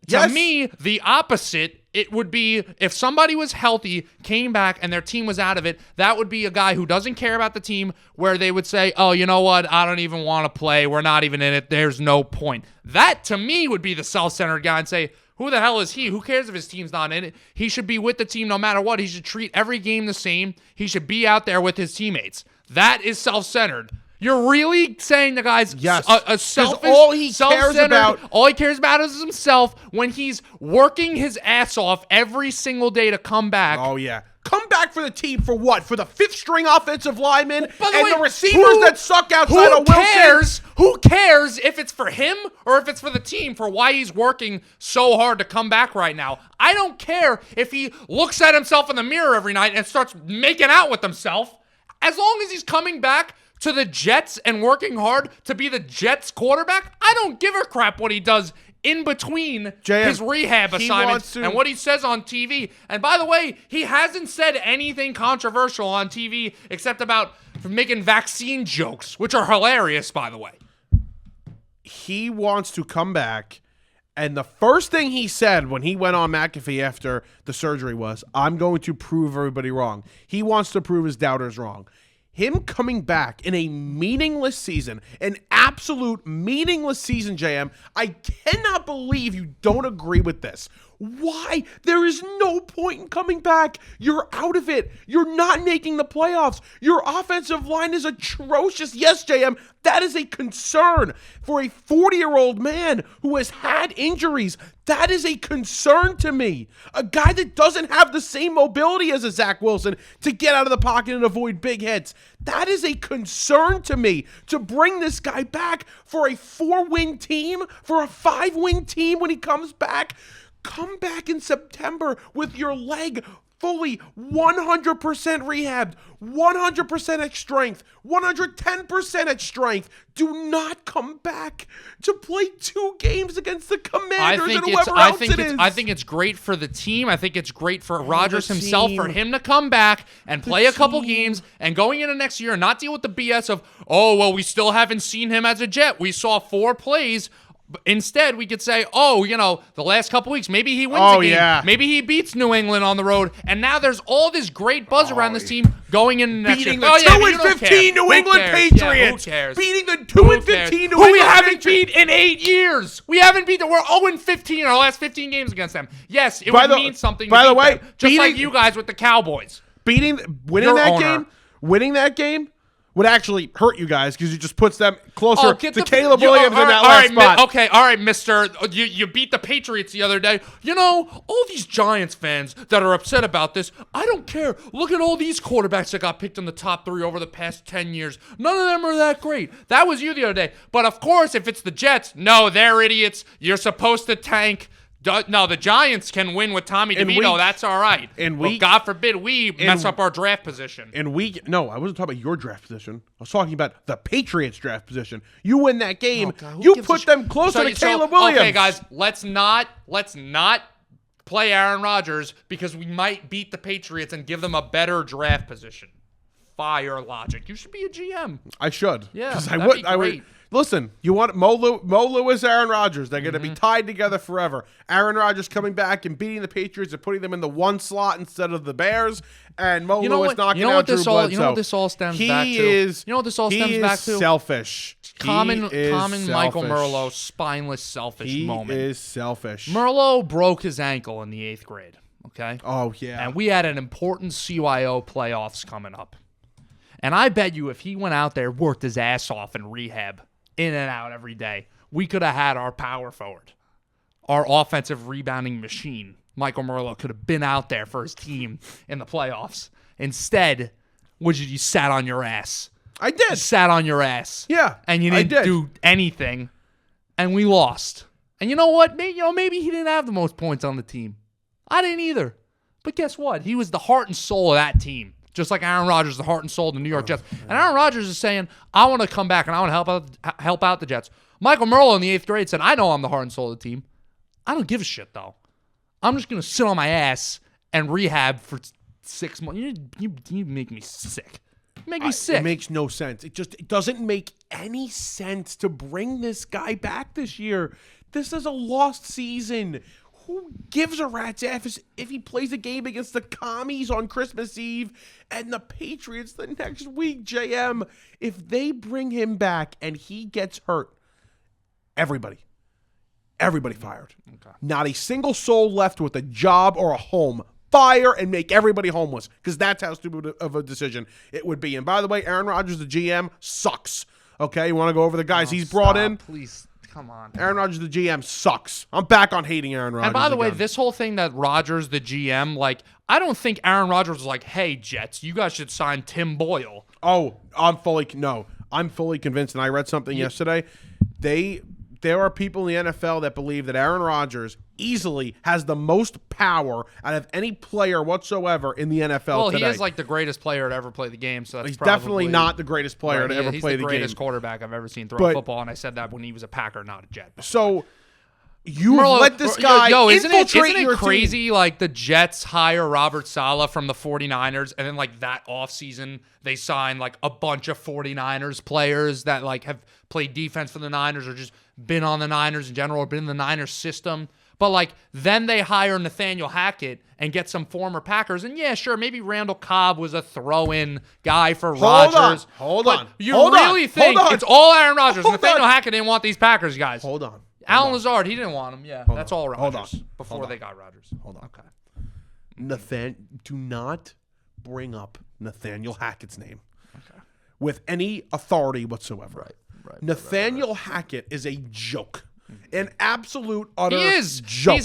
To me, the opposite, it would be if somebody was healthy, came back, and their team was out of it, that would be a guy who doesn't care about the team, where they would say, oh, you know what, I don't even want to play, we're not even in it, there's no point. That, to me, would be the self-centered guy and say, who the hell is he? Who cares if his team's not in it? He should be with the team no matter what. He should treat every game the same. He should be out there with his teammates. That is self-centered. You're really saying the guy's a selfish, all he cares about is himself when he's working his ass off every single day to come back. Oh, yeah. Come back for the team for what? For the fifth-string offensive lineman the receivers that suck outside of Wilson? Who cares if it's for him or if it's for the team for why he's working so hard to come back right now? I don't care if he looks at himself in the mirror every night and starts making out with himself. As long as he's coming back to the Jets and working hard to be the Jets quarterback, I don't give a crap what he does in between his rehab assignments and what he says on TV. And by the way, he hasn't said anything controversial on TV except about making vaccine jokes, which are hilarious, by the way. He wants to come back, and the first thing he said when he went on McAfee after the surgery was, I'm going to prove everybody wrong. He wants to prove his doubters wrong. Him coming back in a meaningless season, an absolute meaningless season, JM, I cannot believe you don't agree with this. Why? There is no point in coming back. You're out of it. You're not making the playoffs. Your offensive line is atrocious. Yes, JM, that is a concern for a 40-year-old man who has had injuries. That is a concern to me. A guy that doesn't have the same mobility as a Zach Wilson to get out of the pocket and avoid big hits. That is a concern to me, to bring this guy back for a 4-win team, for a 5-win team when he comes back. Come back in September with your leg fully 100% rehabbed, 100% at strength, 110% at strength. Do not come back to play 2 games against the Commanders and whoever else it is. I think it's great for the team. I think it's great for Rodgers himself, for him to come back and play a couple games and going into next year and not deal with the BS of, oh, well, we still haven't seen him as a Jet. We saw 4 plays. Instead, we could say, oh, you know, the last couple weeks, maybe he wins a game. Yeah. Maybe he beats New England on the road. And now there's all this great buzz around this team going in next year. Beating the 2-15 New England Patriots. Yeah, who cares? Beating the 2-15 New England Patriots. Who we haven't beat in 8 years. We haven't beat them. We're 0-15 in our last 15 games against them. Yes, it would mean something to beat them. Just like you guys with the Cowboys. Winning that game would actually hurt you guys because it just puts them closer Oh, to Caleb Williams in that last spot. Okay, all right, mister. You beat the Patriots the other day. You know, all these Giants fans that are upset about this, I don't care. Look at all these quarterbacks that got picked in the top 3 over the past 10 years. None of them are that great. That was you the other day. But, of course, if it's the Jets, no, they're idiots. You're supposed to tank. No, the Giants can win with Tommy DeVito. That's all right. But God forbid we mess up our draft position. No, I wasn't talking about your draft position. I was talking about the Patriots draft position. You win that game. You put them closer to Caleb Williams. Okay, guys, let's not play Aaron Rodgers because we might beat the Patriots and give them a better draft position. Fire logic. You should be a GM. I should. Yeah, I would. Listen, you want Mo Lewis, Aaron Rodgers. They're going to be tied together forever. Aaron Rodgers coming back and beating the Patriots and putting them in the 1 slot instead of the Bears. And Mo Lewis knocking out Drew Bledsoe. You know what this all stems back to? You know what this all stems back to? Selfish. Common Michael Merlo, spineless, selfish moment. He is selfish. Merlo broke his ankle in the 8th grade, okay? Oh, yeah. And we had an important CYO playoffs coming up. And I bet you if he went out there, worked his ass off in rehab, in and out every day, we could have had our power forward, our offensive rebounding machine. Michael Merlo could have been out there for his team in the playoffs. Instead, you sat on your ass. I did. You sat on your ass. Yeah, and you didn't do anything, and we lost. And you know what? Maybe he didn't have the most points on the team. I didn't either. But guess what? He was the heart and soul of that team. Just like Aaron Rodgers, the heart and soul of the New York Jets. And Aaron Rodgers is saying, I want to come back and I want to help out the Jets. Michael Merlo in the 8th grade said, I know I'm the heart and soul of the team. I don't give a shit, though. I'm just going to sit on my ass and rehab for 6 months. You make me sick. You make me sick. It makes no sense. It doesn't make any sense to bring this guy back this year. This is a lost season. Who gives a rat's ass if he plays a game against the Commies on Christmas Eve and the Patriots the next week, JM? If they bring him back and he gets hurt, everybody fired. Okay. Not a single soul left with a job or a home. Fire and make everybody homeless because that's how stupid of a decision it would be. And by the way, Aaron Rodgers, the GM, sucks. Okay, you want to go over the guys he's brought in? Please. Come on. Aaron Rodgers, the GM, sucks. I'm back on hating Aaron Rodgers. And by the way, this whole thing that Rodgers, the GM, I don't think Aaron Rodgers was like, hey, Jets, you guys should sign Tim Boyle. Oh, I'm fully convinced, and I read something yesterday. There are people in the NFL that believe that Aaron Rodgers easily has the most power out of any player whatsoever in the NFL well, today. He is the greatest player to ever play the game, so that's he's definitely not the greatest player to ever play the game. He's the greatest quarterback I've ever seen throw football, and I said that when he was a Packer, not a Jet. So you let this guy infiltrate isn't it crazy? Team. The Jets hire Robert Saleh from the 49ers, and then that offseason they sign a bunch of 49ers players that have played defense for the Niners or just been on the Niners in general or been in the Niners system. But then they hire Nathaniel Hackett and get some former Packers. And yeah, sure, maybe Randall Cobb was a throw-in guy for Rodgers. Hold on. You really think it's all Aaron Rodgers? Nathaniel Hackett didn't want these Packers guys. Hold on. Alan Lazard, he didn't want him. Yeah, that's all Rodgers. Before they got Rodgers. Hold on. Okay. Do not bring up Nathaniel Hackett's name with any authority whatsoever. Right. Nathaniel Hackett is a joke. An absolute utter joke.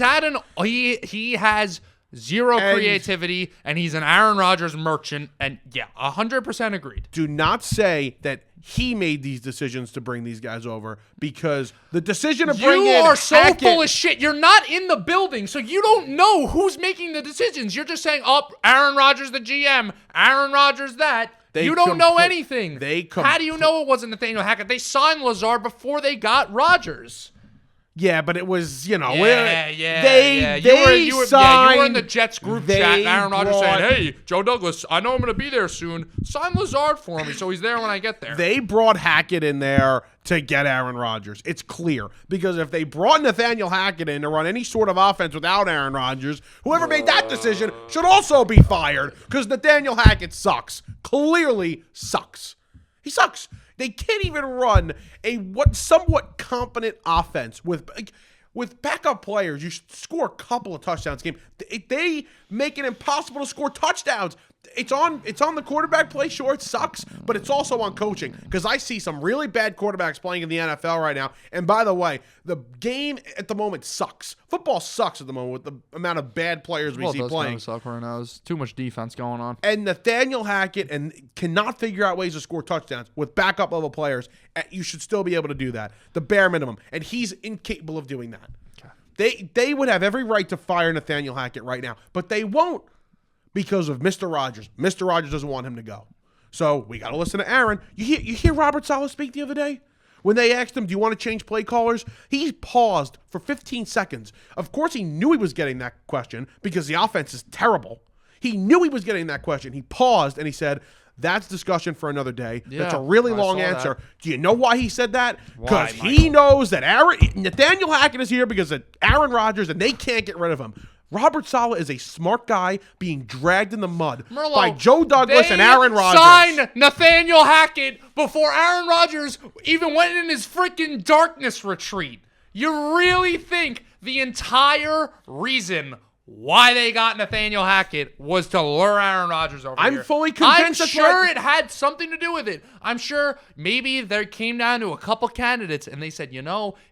He has zero creativity, and he's an Aaron Rodgers merchant. And yeah, 100% agreed. Do not say that he made these decisions to bring these guys over because the decision to bring in are so Hackett, full of shit. You're not in the building, so you don't know who's making the decisions. You're just saying, "Oh, Aaron Rodgers, the GM. Aaron Rodgers, that." You don't know anything. How do you know it wasn't Nathaniel Hackett? They signed Lazard before they got Rodgers. Yeah, but it was, Yeah. They You were in the Jets group chat. And Aaron Rodgers saying, "Hey, Joe Douglas, I know I'm going to be there soon. Sign Lazard for me so he's there when I get there." They brought Hackett in there to get Aaron Rodgers. It's clear because if they brought Nathaniel Hackett in to run any sort of offense without Aaron Rodgers, whoever made that decision should also be fired because Nathaniel Hackett sucks. Clearly sucks. He sucks. They can't even run a somewhat competent offense with backup players. You score a couple of touchdowns a game. They make it impossible to score touchdowns. it's on the quarterback play. Sure, it sucks, but it's also on coaching because I see some really bad quarterbacks playing in the NFL right now. And by the way, the game at the moment sucks. Football sucks at the moment with the amount of bad players we see playing. Kind of suck right now. There's too much defense going on. And Nathaniel Hackett cannot figure out ways to score touchdowns with backup level players. You should still be able to do that, the bare minimum. And he's incapable of doing that. Okay. They would have every right to fire Nathaniel Hackett right now, but they won't. Because of Mr. Rodgers. Mr. Rodgers doesn't want him to go. So we got to listen to Aaron. You hear Robert Saleh speak the other day? When they asked him, do you want to change play callers? He paused for 15 seconds. Of course, he knew he was getting that question because the offense is terrible. He knew he was getting that question. He paused and he said, that's discussion for another day. Yeah, that's a really long answer. That. Do you know why he said that? Because he knows that Nathaniel Hackett is here because of Aaron Rodgers and they can't get rid of him. Robert Saleh is a smart guy being dragged in the mud by Joe Douglas and Aaron Rodgers. Signed Nathaniel Hackett before Aaron Rodgers even went in his freaking darkness retreat. You really think the entire reason why they got Nathaniel Hackett was to lure Aaron Rodgers over here? I'm fully convinced. I'm sure it had something to do with it. I'm sure maybe there came down to a couple candidates and they said,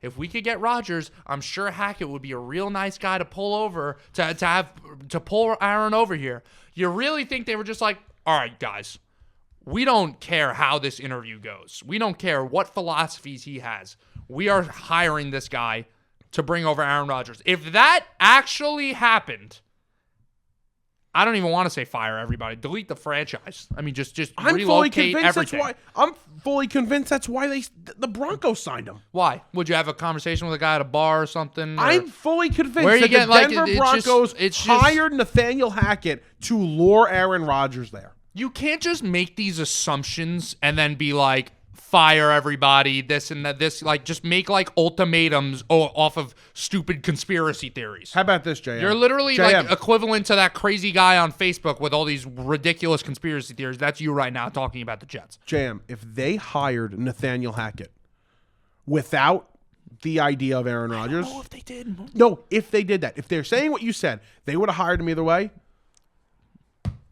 if we could get Rodgers, I'm sure Hackett would be a real nice guy to pull over to pull Aaron over here. You really think they were just like, all right, guys, we don't care how this interview goes. We don't care what philosophies he has. We are hiring this guy to bring over Aaron Rodgers. If that actually happened, I don't even want to say fire everybody. Delete the franchise. I mean, just relocate everything. I'm fully convinced that's why the Broncos signed him. Why? Would you have a conversation with a guy at a bar or something? I'm fully convinced that the Denver Broncos hired Nathaniel Hackett to lure Aaron Rodgers there. You can't just make these assumptions and then be like, fire everybody, this and that, just make ultimatums off of stupid conspiracy theories. How about this, JM? You're literally equivalent to that crazy guy on Facebook with all these ridiculous conspiracy theories. That's you right now talking about the Jets. JM, if they hired Nathaniel Hackett without the idea of Aaron Rodgers. I don't know if they did. No, if they did that. If they're saying what you said, they would have hired him either way.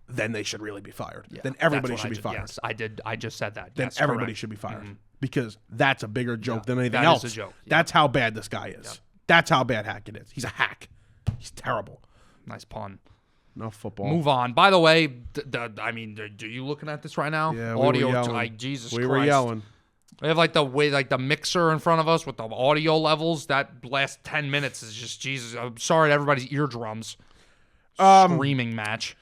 Then they should really be fired. Yeah, then everybody should be fired. Yes, I did. I just said that. Then yes, everybody correct. should be fired Mm-hmm. because that's a bigger joke than anything else. That is a joke. Yeah. That's how bad this guy is. Yep. That's how bad Hackett is. He's a hack. He's terrible. Nice pun. No football. Move on. By the way, are you looking at this right now? Yeah, audio. We were yelling. Jesus we Christ. were yelling. We have the mixer in front of us with the audio levels. That last 10 minutes is just Jesus. I'm sorry to everybody's eardrums. Screaming match.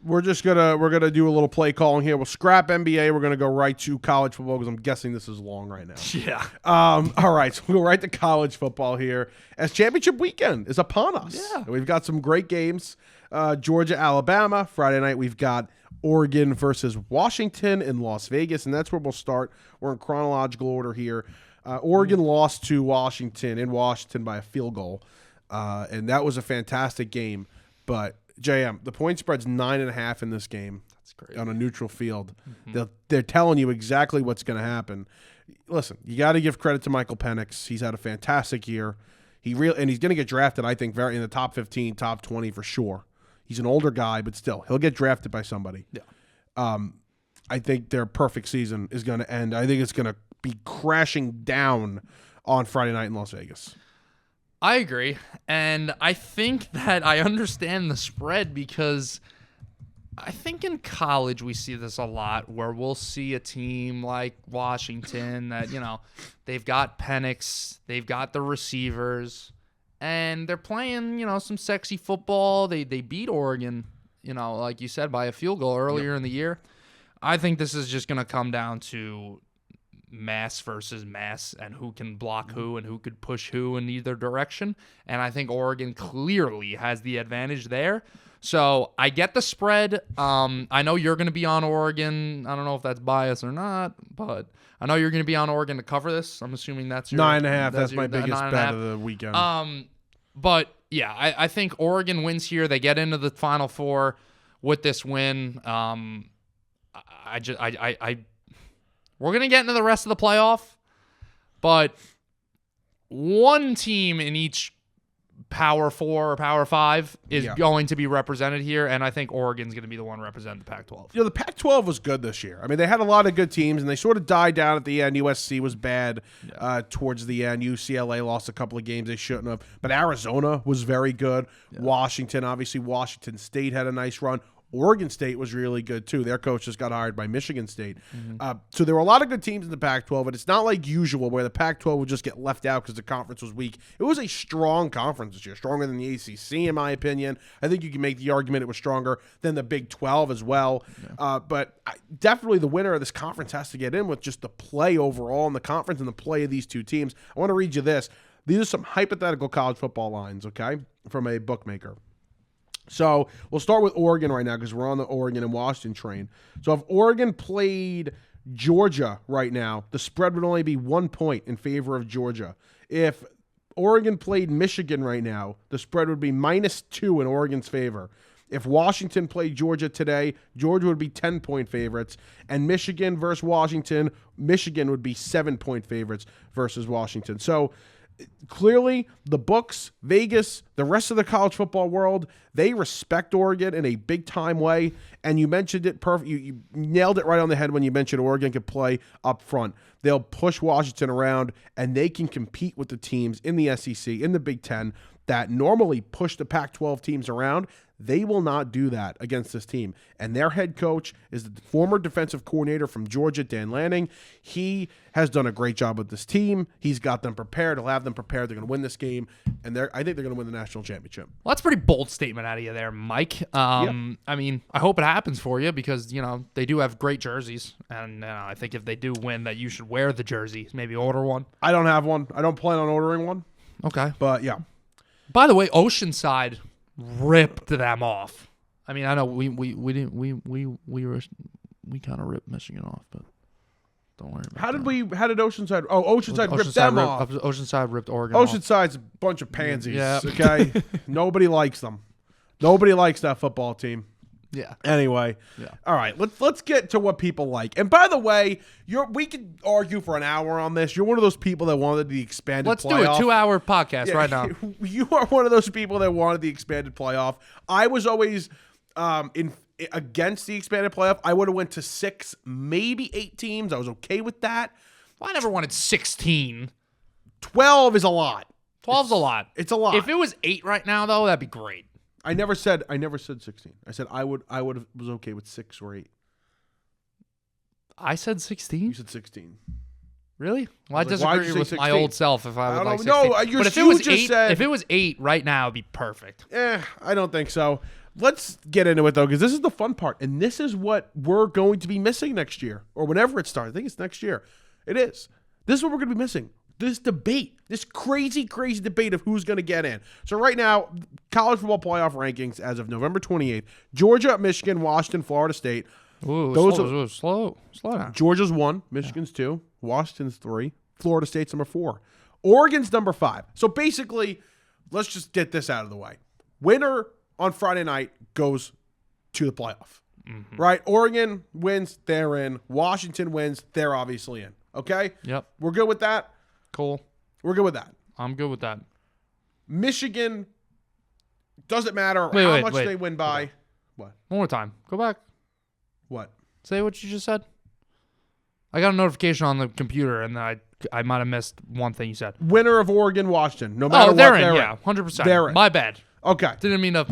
We're gonna do a little play calling here. We'll scrap NBA. We're gonna go right to college football because I'm guessing this is long right now. Yeah. All right. So we'll go right to college football here as championship weekend is upon us. Yeah. We've got some great games. Georgia, Alabama. Friday night we've got Oregon versus Washington in Las Vegas, and that's where we'll start. We're in chronological order here. Oregon lost to Washington in Washington by a field goal, and that was a fantastic game. But JM, the point spread's 9.5 in this game. That's great. On a neutral field. Mm-hmm. They're telling you exactly what's going to happen. Listen, you got to give credit to Michael Penix. He's had a fantastic year. And he's going to get drafted, I think, very in the top 15, top 20 for sure. He's an older guy, but still, he'll get drafted by somebody. Yeah. I think their perfect season is going to end. I think it's going to be crashing down on Friday night in Las Vegas. I agree, and I think that I understand the spread because I think in college we see this a lot where we'll see a team like Washington that, they've got Penix, they've got the receivers, and they're playing, some sexy football. They beat Oregon, like you said, by a field goal earlier in the year. I think this is just going to come down to mass versus mass and who can block who and who could push who in either direction. And I think Oregon clearly has the advantage there. So I get the spread. I know you're going to be on Oregon. I don't know if that's bias or not, but I know you're going to be on Oregon to cover this. I'm assuming that's your 9.5. That's my biggest bet of the weekend. But yeah, I think Oregon wins here. They get into the Final Four with this win. We're going to get into the rest of the playoff, but one team in each Power 4 or Power 5 is Yeah. going to be represented here, and I think Oregon's going to be the one representing the Pac-12. The Pac-12 was good this year. I mean, they had a lot of good teams, and they sort of died down at the end. USC was bad towards the end. UCLA lost a couple of games they shouldn't have. But Arizona was very good. Yeah. Washington, obviously, Washington State had a nice run. Oregon State was really good, too. Their coach just got hired by Michigan State. So there were a lot of good teams in the Pac-12, but it's not like usual where the Pac-12 would just get left out because the conference was weak. It was a strong conference this year, stronger than the ACC, in my opinion. I think you can make the argument it was stronger than the Big 12 as well. Yeah. But definitely the winner of this conference has to get in with just the play overall in the conference and the play of these two teams. I want to read you this. These are some hypothetical college football lines, okay, from a bookmaker. So we'll start with Oregon right now because we're on the Oregon and Washington train. So if Oregon played Georgia right now, the spread would only be 1 point in favor of Georgia. If Oregon played Michigan right now, the spread would be -2 in Oregon's favor. If Washington played Georgia today, Georgia would be 10-point favorites. And Michigan versus Washington, Michigan would be 7-point favorites versus Washington. So clearly, the books, Vegas, the rest of the college football world, they respect Oregon in a big-time way. And you mentioned it perfect. You nailed it right on the head when you mentioned Oregon could play up front. They'll push Washington around, and they can compete with the teams in the SEC, in the Big Ten, that normally push the Pac-12 teams around. They will not do that against this team. And their head coach is the former defensive coordinator from Georgia, Dan Lanning. He has done a great job with this team. He's got them prepared. He'll have them prepared. They're going to win this game, and I think they're going to win the national championship. Well, that's a pretty bold statement out of you there, Mike. Yep. I mean, I hope it happens for you because, they do have great jerseys, and I think if they do win, that you should wear the jersey, maybe order one. I don't have one. I don't plan on ordering one. Okay. But, yeah. By the way, Oceanside ripped them off. I mean, I know we kind of ripped Michigan off, but don't worry about that. How did Oceanside? Oh, Oceanside ripped them off. Oceanside ripped Oregon off. Oceanside's a bunch of pansies. Yeah. Okay. Nobody likes them. Nobody likes that football team. Yeah. Anyway. Yeah. All right. Let's get to what people like. And by the way, we could argue for an hour on this. You're one of those people that wanted the expanded Let's playoff. do a 2-hour podcast right now. You are one of those people that wanted the expanded playoff. I was always against the expanded playoff. I would have went to 6, maybe 8 teams. I was okay with that. Well, I never wanted 16. 12 is a lot. 12's a lot. It's a lot. If it was 8 right now, though, that'd be great. I never said 16. I said I was okay with 6 or 8. I said 16. You said 16. Really? Well, I was like, disagree with my old self if I would like 16. No, but if it was 8 right now, it'd be perfect. I don't think so. Let's get into it, though, because this is the fun part, and this is what we're going to be missing next year, or whenever it starts. I think it's next year. It is. This is what we're going to be missing. This debate, this crazy, crazy debate of who's going to get in. So right now, college football playoff rankings as of November 28th, Georgia, Michigan, Washington, Florida State. Ooh, slow down. Georgia's 1, Michigan's 2, Washington's 3, Florida State's number 4. Oregon's number 5. So basically, let's just get this out of the way. Winner on Friday night goes to the playoff. Mm-hmm. Right? Oregon wins, they're in. Washington wins, they're obviously in. Okay? Yep. We're good with that? Cool. We're good with that. I'm good with that. Michigan, doesn't matter how much they win by. Okay. What? One more time. Go back. What? Say what you just said. I got a notification on the computer, and I might have missed one thing you said. Winner of Oregon, Washington. No matter they're what, in. they're Yeah, 100%. They're in. My bad. Okay. Didn't mean to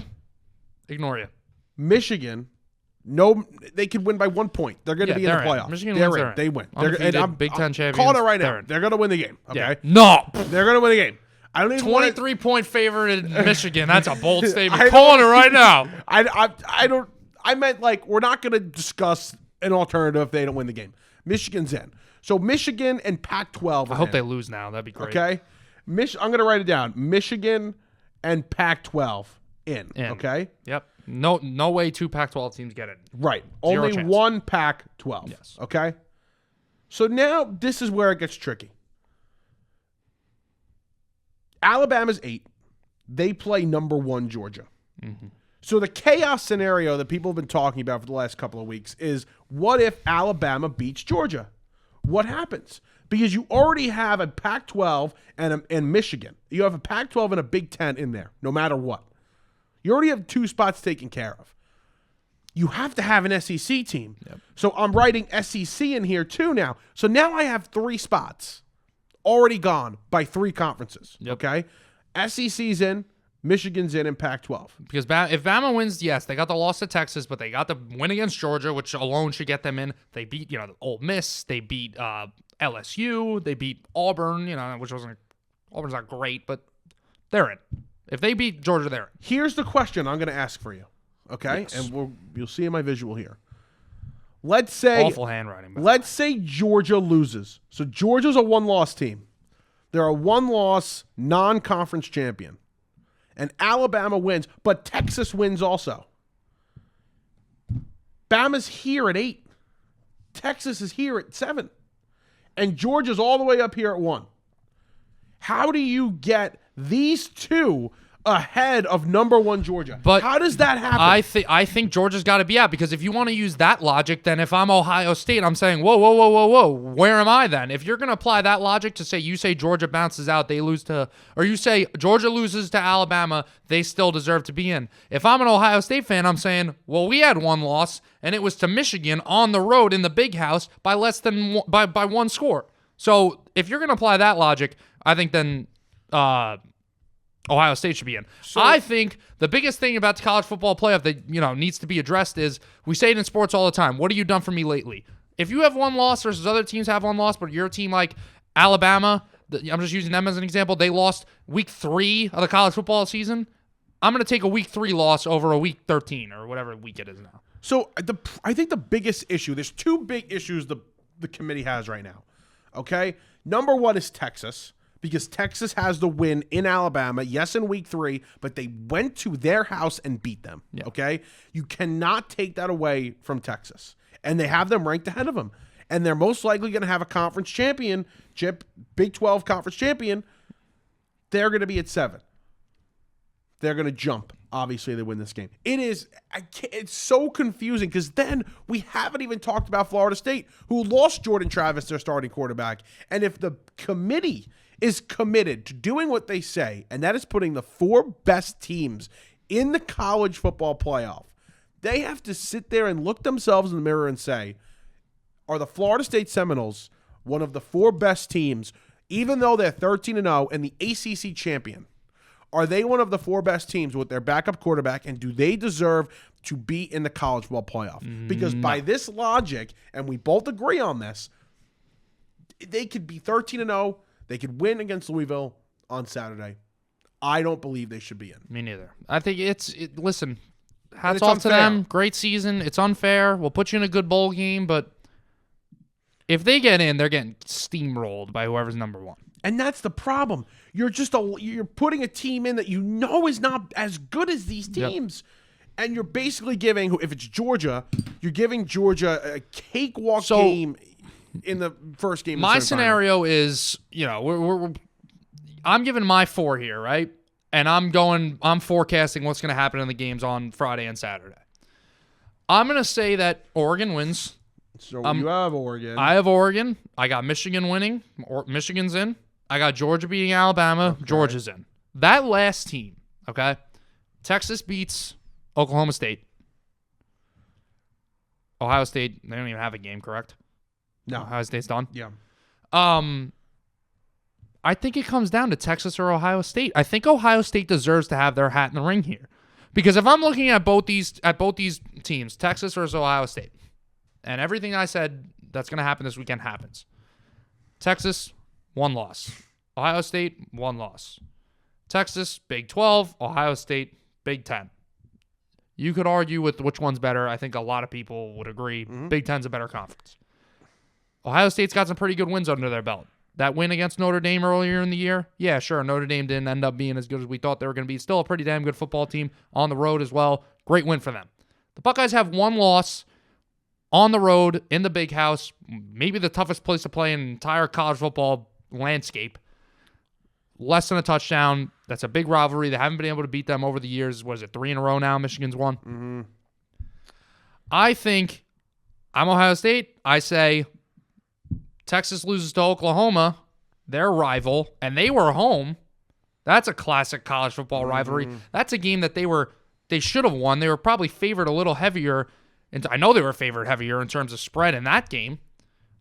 ignore you. Michigan, no, they could win by 1 point. They're going to be in the playoffs. Michigan they're wins, in. They win. Undefeated, I'm Big Ten champions. Calling it right now. In. They're going to win the game. Okay. Yeah. No. They're going to win the game. I don't even 23-point favorite in Michigan. That's a bold statement. Calling it right now. I don't. I meant like we're not going to discuss an alternative if they don't win the game. Michigan's in. So Michigan and Pac-12. I hope they lose now. That'd be great. Okay. I'm going to write it down. Michigan and Pac-12 in. Okay. Yep. No way 2 Pac-12 teams get it. Right. Zero Only chance. 1 Pac-12. Yes. Okay. So now this is where it gets tricky. Alabama's 8. They play number 1 Georgia. Mm-hmm. So the chaos scenario that people have been talking about for the last couple of weeks is what if Alabama beats Georgia? what happens? Because you already have a Pac-12 and Michigan. You have a Pac-12 and a Big Ten in there, no matter what. You already have 2 spots taken care of. You have to have an SEC team. Yep. So I'm writing SEC in here too now. So now I have 3 spots already gone by 3 conferences. Yep. Okay? SEC's in, Michigan's in, and Pac-12. Because if Bama wins, yes, they got the loss to Texas, but they got the win against Georgia, which alone should get them in. They beat, Ole Miss. They beat LSU. They beat Auburn, which Auburn's not great, but they're in. If they beat Georgia, they're in. Here's the question I'm going to ask for you. Okay? Yes. And you'll see in my visual here. Let's say Awful handwriting. Let's say Georgia loses. So Georgia's a 1-loss team. They're a 1-loss non-conference champion. And Alabama wins, but Texas wins also. Bama's here at 8. Texas is here at 7. And Georgia's all the way up here at 1. How do you get these 2 ahead of number 1 Georgia? But how does that happen? I think Georgia's got to be out, because if you want to use that logic, then if I'm Ohio State, I'm saying, whoa, where am I then? If you're going to apply that logic to say, you say Georgia bounces out, they lose to, or you say Georgia loses to Alabama, they still deserve to be in. If I'm an Ohio State fan, I'm saying, well, we had 1 loss, and it was to Michigan on the road in the Big House by less than by 1 score. So if you're going to apply that logic, I think then Ohio State should be in. So, I think the biggest thing about the college football playoff that needs to be addressed is, we say it in sports all the time, what have you done for me lately? If you have 1 loss versus other teams have 1 loss, but you're a team like Alabama, I'm just using them as an example, they lost week 3 of the college football season, I'm going to take a week 3 loss over a week 13 or whatever week it is now. So I think the biggest issue, there's 2 big issues the committee has right now. Okay? Number 1 is Texas. Because Texas has the win in Alabama, yes, in week 3, but they went to their house and beat them, okay? You cannot take that away from Texas. And they have them ranked ahead of them. And they're most likely going to have a conference championship, Big 12 conference champion. They're going to be at 7. They're going to jump. Obviously, they win this game. It's so confusing, because then we haven't even talked about Florida State, who lost Jordan Travis, their starting quarterback. And if the committee is committed to doing what they say, and that is putting the 4 best teams in the college football playoff, they have to sit there and look themselves in the mirror and say, are the Florida State Seminoles one of the 4 best teams, even though they're 13-0 and the ACC champion? Are they one of the 4 best teams with their backup quarterback, and do they deserve to be in the college football playoff? Because by this logic, and we both agree on this, they could be 13-0. They could win against Louisville on Saturday. I don't believe they should be in. Me neither. I think listen, hats off to them. Great season. It's unfair. We'll put you in a good bowl game, but if they get in, they're getting steamrolled by whoever's number 1. And that's the problem. You're putting a team in that is not as good as these teams. Yep. And you're basically giving, if it's Georgia, you're giving Georgia a cakewalk game in the first game. My scenario is, I'm giving my 4 here, right? And I'm forecasting what's going to happen in the games on Friday and Saturday. I'm going to say that Oregon wins. So you have Oregon. I have Oregon. I got Michigan winning. Michigan's in. I got Georgia beating Alabama. Okay. Georgia's in. That last team, okay? Texas beats Oklahoma State. Ohio State, they don't even have a game, correct? No. Ohio State's done? Yeah. I think it comes down to Texas or Ohio State. I think Ohio State deserves to have their hat in the ring here. Because if I'm looking at both these teams, Texas versus Ohio State, and everything I said that's going to happen this weekend happens. Texas, 1 loss. Ohio State, 1 loss. Texas, Big 12. Ohio State, Big 10. You could argue with which one's better. I think a lot of people would agree Big 10's a better conference. Ohio State's got some pretty good wins under their belt. That win against Notre Dame earlier in the year, yeah, sure, Notre Dame didn't end up being as good as we thought they were going to be. Still a pretty damn good football team on the road as well. Great win for them. The Buckeyes have 1 loss on the road in the Big House, maybe the toughest place to play in the entire college football landscape. Less than a touchdown. That's a big rivalry. They haven't been able to beat them over the years. What is it, 3 in a row now? Michigan's won. Mm-hmm. I think I'm Ohio State. I say Texas loses to Oklahoma, their rival, and they were home. That's a classic college football rivalry. That's a game that they should have won. They were probably favored a little heavier. And I know they were favored heavier in terms of spread in that game.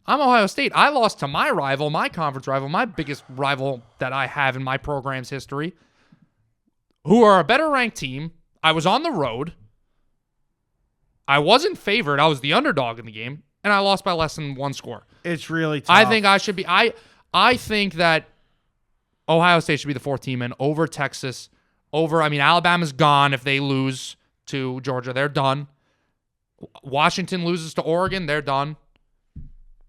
I'm Ohio State. I lost to my rival, my conference rival, my biggest rival that I have in my program's history, who are a better ranked team. I was on the road. I wasn't favored. I was the underdog in the game, and I lost by less than one score. It's really tough. I think I should be. I think that Ohio State should be the fourth team in over Texas. Alabama's gone if they lose to Georgia. They're done. Washington loses to Oregon. They're done.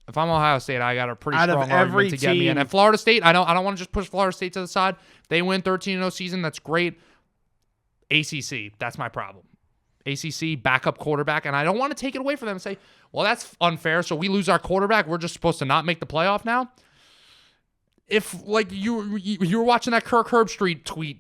If I'm Ohio State, I got a pretty strong argument to get me in. And Florida State, I don't want to just push Florida State to the side. They win 13-0 season. That's great. ACC, that's my problem. ACC, backup quarterback, and I don't want to take it away from them and say, well, that's unfair, so we lose our quarterback. We're just supposed to not make the playoff now? If, like, you were watching that Kirk Herbstreit tweet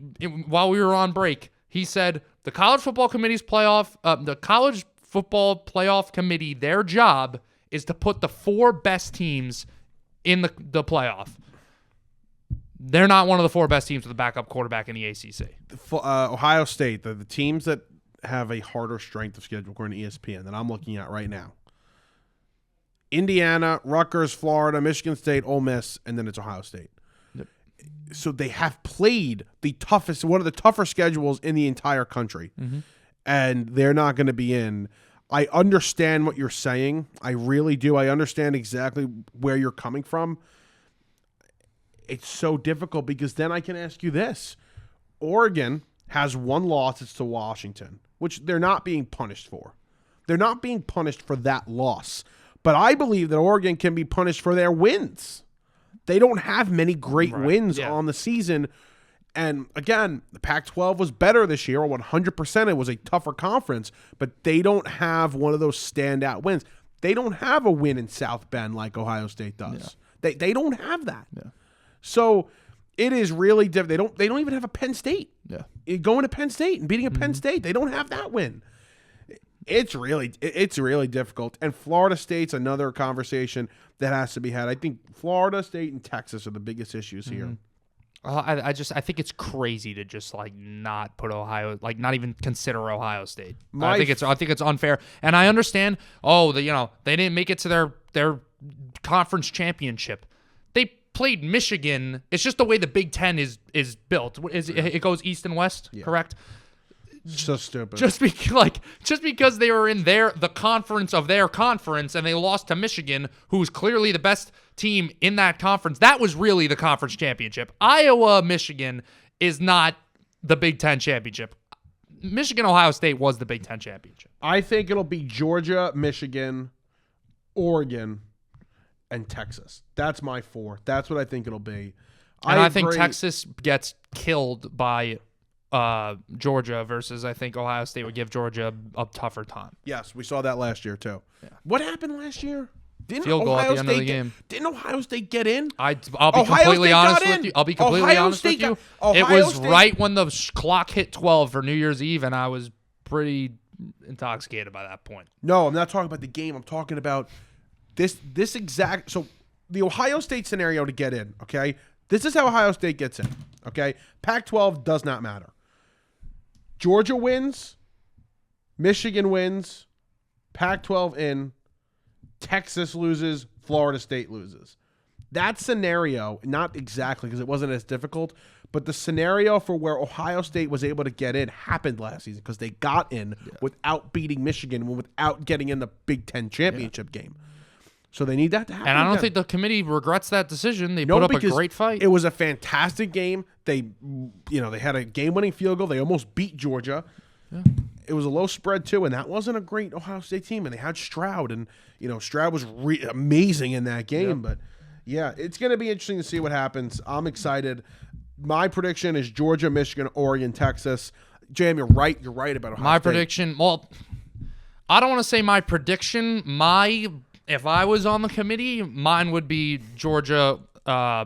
while we were on break, he said the college football committee's the college football playoff committee, their job is to put the 4 best teams in the playoff. They're not one of the 4 best teams with a backup quarterback in the ACC. Ohio State, the teams that have a harder strength of schedule according to ESPN that I'm looking at right now. Indiana, Rutgers, Florida, Michigan State, Ole Miss, and then it's Ohio State. Yep. So they have played one of the tougher schedules in the entire country, and they're not going to be in. I understand what you're saying. I really do. I understand exactly where you're coming from. It's so difficult because then I can ask you this. Oregon has 1 loss. It's to Washington, which they're not being punished for. They're not being punished for that loss. But I believe that Oregon can be punished for their wins. They don't have many great wins on the season. And again, the Pac-12 was better this year. 100%. It was a tougher conference, but they don't have one of those standout wins. They don't have a win in South Bend like Ohio State does. Yeah. They don't have that. Yeah. So it is really difficult. They don't even have a Penn State. Yeah. Going to Penn State and beating a Penn State, they don't have that win. It's really difficult. And Florida State's another conversation that has to be had. I think Florida State and Texas are the biggest issues here. I think it's crazy to just not put Ohio, not even consider Ohio State. I think it's unfair, and I understand. They didn't make it to their conference championship. They played Michigan. It's just the way the Big Ten is built. It goes east and west, correct? So stupid. Just because they were in the conference of their conference and they lost to Michigan, who's clearly the best team in that conference, that was really the conference championship. Iowa, Michigan is not the Big Ten championship. Michigan, Ohio State was the Big Ten championship. I think it'll be Georgia, Michigan, Oregon, and Texas. That's my 4. That's what I think it'll be. And I think Texas gets killed by Georgia versus I think Ohio State would give Georgia a tougher time. Yes, we saw that last year too. Yeah. What happened last year? Field goal at the end of the game. Didn't Ohio State get in? I'll be completely honest with you. It was right when the clock hit 12 for New Year's Eve, and I was pretty intoxicated by that point. No, I'm not talking about the game. I'm talking about this exact. So the Ohio State scenario to get in. Okay, this is how Ohio State gets in. Okay, Pac-12 does not matter. Georgia wins, Michigan wins, Pac-12 in, Texas loses, Florida State loses. That scenario, not exactly because it wasn't as difficult, but the scenario for where Ohio State was able to get in happened last season because they got in without beating Michigan and without getting in the Big Ten championship game. So they need that to happen. And I don't think the committee regrets that decision. They put up a great fight. It was a fantastic game. They had a game-winning field goal. They almost beat Georgia. Yeah. It was a low spread too, and that wasn't a great Ohio State team. And they had Stroud, and Stroud was amazing in that game. Yep. But yeah, it's going to be interesting to see what happens. I'm excited. My prediction is Georgia, Michigan, Oregon, Texas. Jam, you're right. You're right about Ohio State. My prediction. Well, I don't want to say my prediction. If I was on the committee, mine would be Georgia,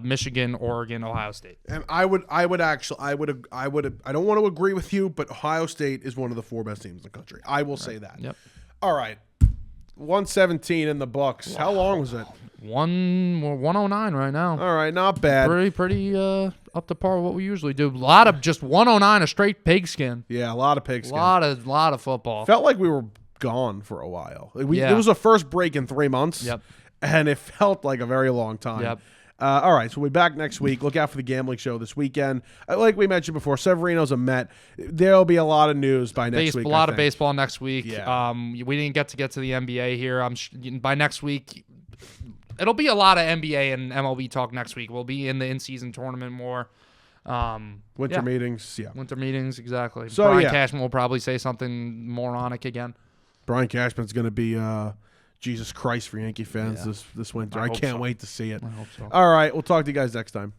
Michigan, Oregon, Ohio State. And I don't want to agree with you, but Ohio State is one of the 4 best teams in the country. I will say that. Yep. All right. 117 in the books. How long was it? We're 109 right now. All right, not bad. Pretty up to par with what we usually do. A lot of just 109 of straight pigskin. Yeah, a lot of pigskin. A lot of football. Felt like we were gone for a while. It Yeah. was the first break in 3 months. Yep. And it felt like a very long time. Yep. All right, so we'll be back next week. Look out for the gambling show this weekend. Like we mentioned before, Severino's a Met. There'll be a lot of news by next week. A lot of baseball next week. Yeah. We didn't get to the NBA here. By next week, it'll be a lot of NBA and MLB talk next week. We'll be in the in-season tournament more. Winter meetings, yeah. Winter meetings, exactly. So, Brian yeah. Cashman will probably say something moronic again. Brian Cashman's going to be Jesus Christ for Yankee fans this winter. I hope can't so. wait to see it. I hope so. All right, we'll talk to you guys next time.